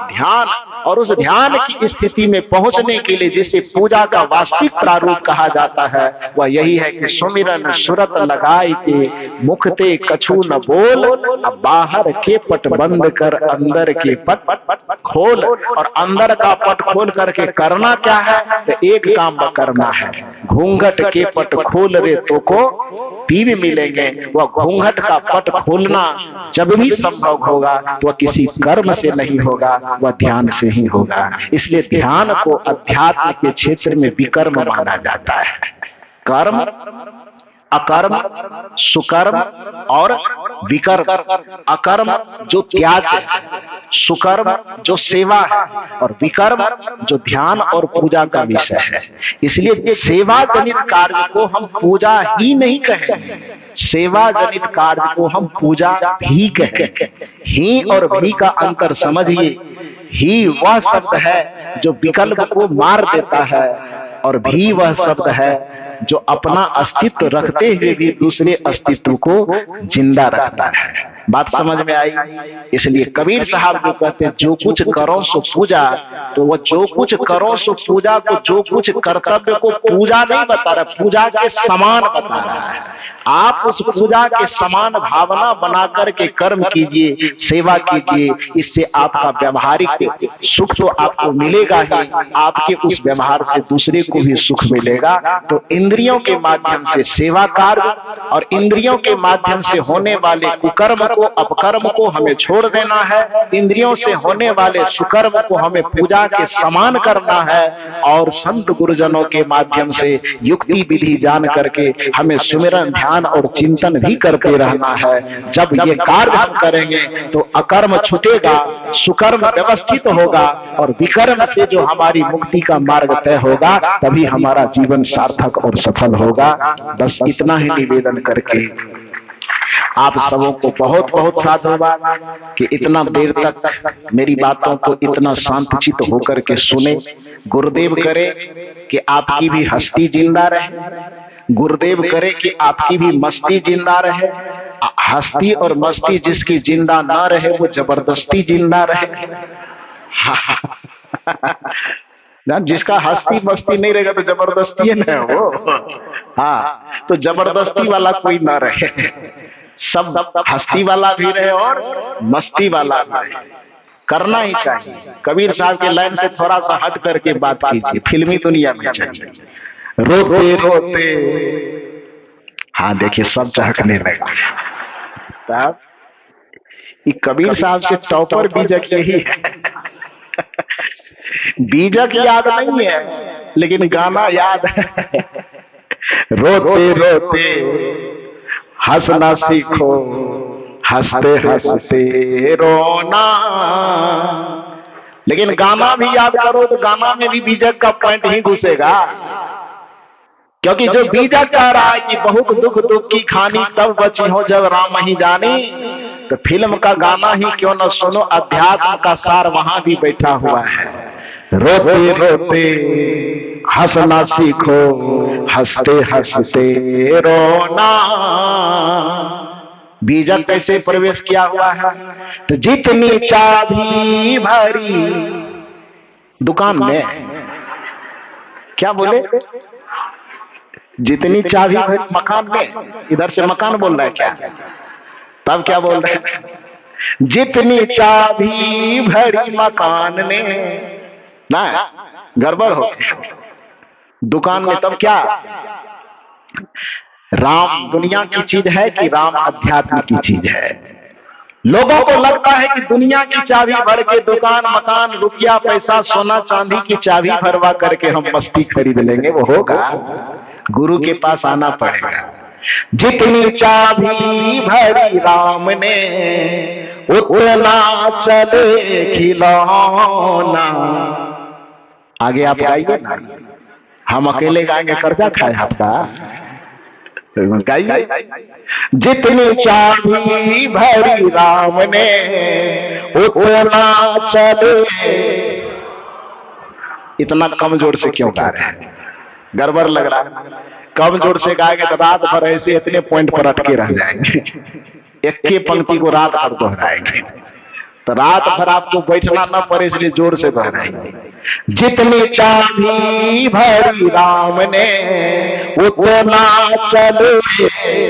[SPEAKER 1] ध्यान। और उस ध्यान की स्थिति में पहुंचने के लिए जिसे पूजा का वास्तविक प्रारूप कहा जाता है वह यही है कि सुमिरन सुरत लगाई के, मुखते कछु न बोल, अब बाहर के पट बंद कर अंदर के पट खोल। और अंदर का पट खोल करके करना क्या है? तो एक काम करना है, घूंघट के पट खोल रे तो को पीव मिलेंगे। वह घूंघट का पट खोलना जब भी संभव होगा तो वह किसी कर्म से नहीं होगा, वह ध्यान से ही होगा। इसलिए ध्यान को अध्यात्म के क्षेत्र में विकर्म माना जाता है। कर्म, अकर्म, सुकर्म और विकर्म। अकर्म जो त्याग है, सुकर्म जो सेवा है, और विकर्म जो ध्यान और पूजा का विषय है। इसलिए सेवा जनित कार्य को हम पूजा ही नहीं कहेंगे, सेवा जनित कार्य को हम पूजा भी कहेंगे। ही और भी का अंतर समझिए। ही वह शब्द है जो विकल्प को मार देता है, और भी वह शब्द है जो अपना अस्तित्व रखते हुए भी दूसरे अस्तित्व को जिंदा रखता है। बात समझ में आई? इसलिए कबीर साहब जो कहते हैं जो कुछ करो सो पूजा, तो वह जो कुछ करो सो पूजा को, जो कुछ कर्तव्य को पूजा नहीं बता रहा, पूजा के समान बता रहा है। आप उस पूजा के समान भावना बना करके कर्म कीजिए, सेवा कीजिए, इससे आपका व्यवहारिक सुख तो आपको मिलेगा ही, आपके उस व्यवहार से दूसरे को भी सुख मिलेगा। तो इंद्रियों के माध्यम से सेवा कार्य और इंद्रियों के माध्यम से होने वाले कुकर्म को, अपकर्म को हमें छोड़ देना है। इंद्रियों से होने वाले सुकर्म को हमें पूजा के समान करना है, और संत गुरुजनों के माध्यम से युक्ति विधि जान करके हमें सुमिरन, ध्यान और चिंतन भी करते रहना है। जब ये कार्य हम करेंगे तो अकर्म छूटेगा, सुकर्म व्यवस्थित होगा, और विकर्म से जो हमारी मुक्ति का मार्ग तय होगा, तभी हमारा जीवन सार्थक और सफल होगा। बस इतना ही निवेदन करके आप सबों को बहुत बहुत साधुवाद कि इतना देर तक मेरी बातों को इतना शांतचित्त होकर के सुने। गुरुदेव करे कि आपकी भी हस्ती जिंदा रहे, गुरुदेव करे कि आपकी भी मस्ती जिंदा रहे। हस्ती और मस्ती जिसकी जिंदा ना रहे वो जबरदस्ती जिंदा रहे। जिसका हस्ती मस्ती नहीं रहेगा तो जबरदस्ती है ना वो। हाँ, तो जबरदस्ती वाला कोई ना रहे, सब हस्ती वाला भी रहे और मस्ती वाला भी रहे। करना ही चाहिए। कबीर साहब के लाइन से थोड़ा सा हट करके बात कीजिए, फिल्मी दुनिया में चाहिए। रोते रोते, हाँ देखिए सब चहकने लगा। तब कबीर साहब से टॉपर बीजक यही है। बीजक याद नहीं है लेकिन गाना याद है। रोते रोते हंसना सीखो, हंसते हंसते रोना। लेकिन गाना भी याद करो तो गाना में भी बीजक का पॉइंट ही घुसेगा, क्योंकि जो बीजक कह रहा है कि बहुत दुख दुख की खानी तब बची हो जब राम ही जानी, तो फिल्म का गाना ही क्यों न सुनो, अध्यात्म का सार वहां भी बैठा हुआ है। रोते रोते हंसना सीखो, हंसते हंसते रोना। बीजक कैसे प्रवेश किया हुआ है? तो जितनी चाबी भरी दुकान में, क्या बोले? जितनी चाबी भरी मकान में, इधर से मकान बोल रहा है क्या? तब क्या बोल रहे हैं? जितनी चाबी भरी मकान में, ना गड़बड़ हो गया दुकान में। तब क्या? राम दुनिया की चीज है कि राम अध्यात्म की चीज है? लोगों को लगता है कि दुनिया की चाबी भर के दुकान, मकान, रुपया, पैसा, सोना चांदी की चाबी भरवा करके हम मस्ती खरीद लेंगे। वो होगा? गुरु के पास आना पड़ेगा। जितनी चाबी भरी राम ने उतना चले खिलौना। आगे आप गाइए ना, हम अकेले गाएंगे कर्जा खाए आपका। गाइए। जितनी चाबी भरी राम ने उतना चले। इतना कमजोर से क्यों गा रहे हैं? गड़बड़ लग रहा है। कमजोर से गाएंगे तो रात भर ऐसे इतने पॉइंट पर अटके रह जाएंगे, एक के पंक्ति को रात भर दोहराएंगे, तो रात भर आपको बैठना ना पड़े, इसलिए जोर से दोहराएंगे। जितनी चाबी भरी राम ने उतना चले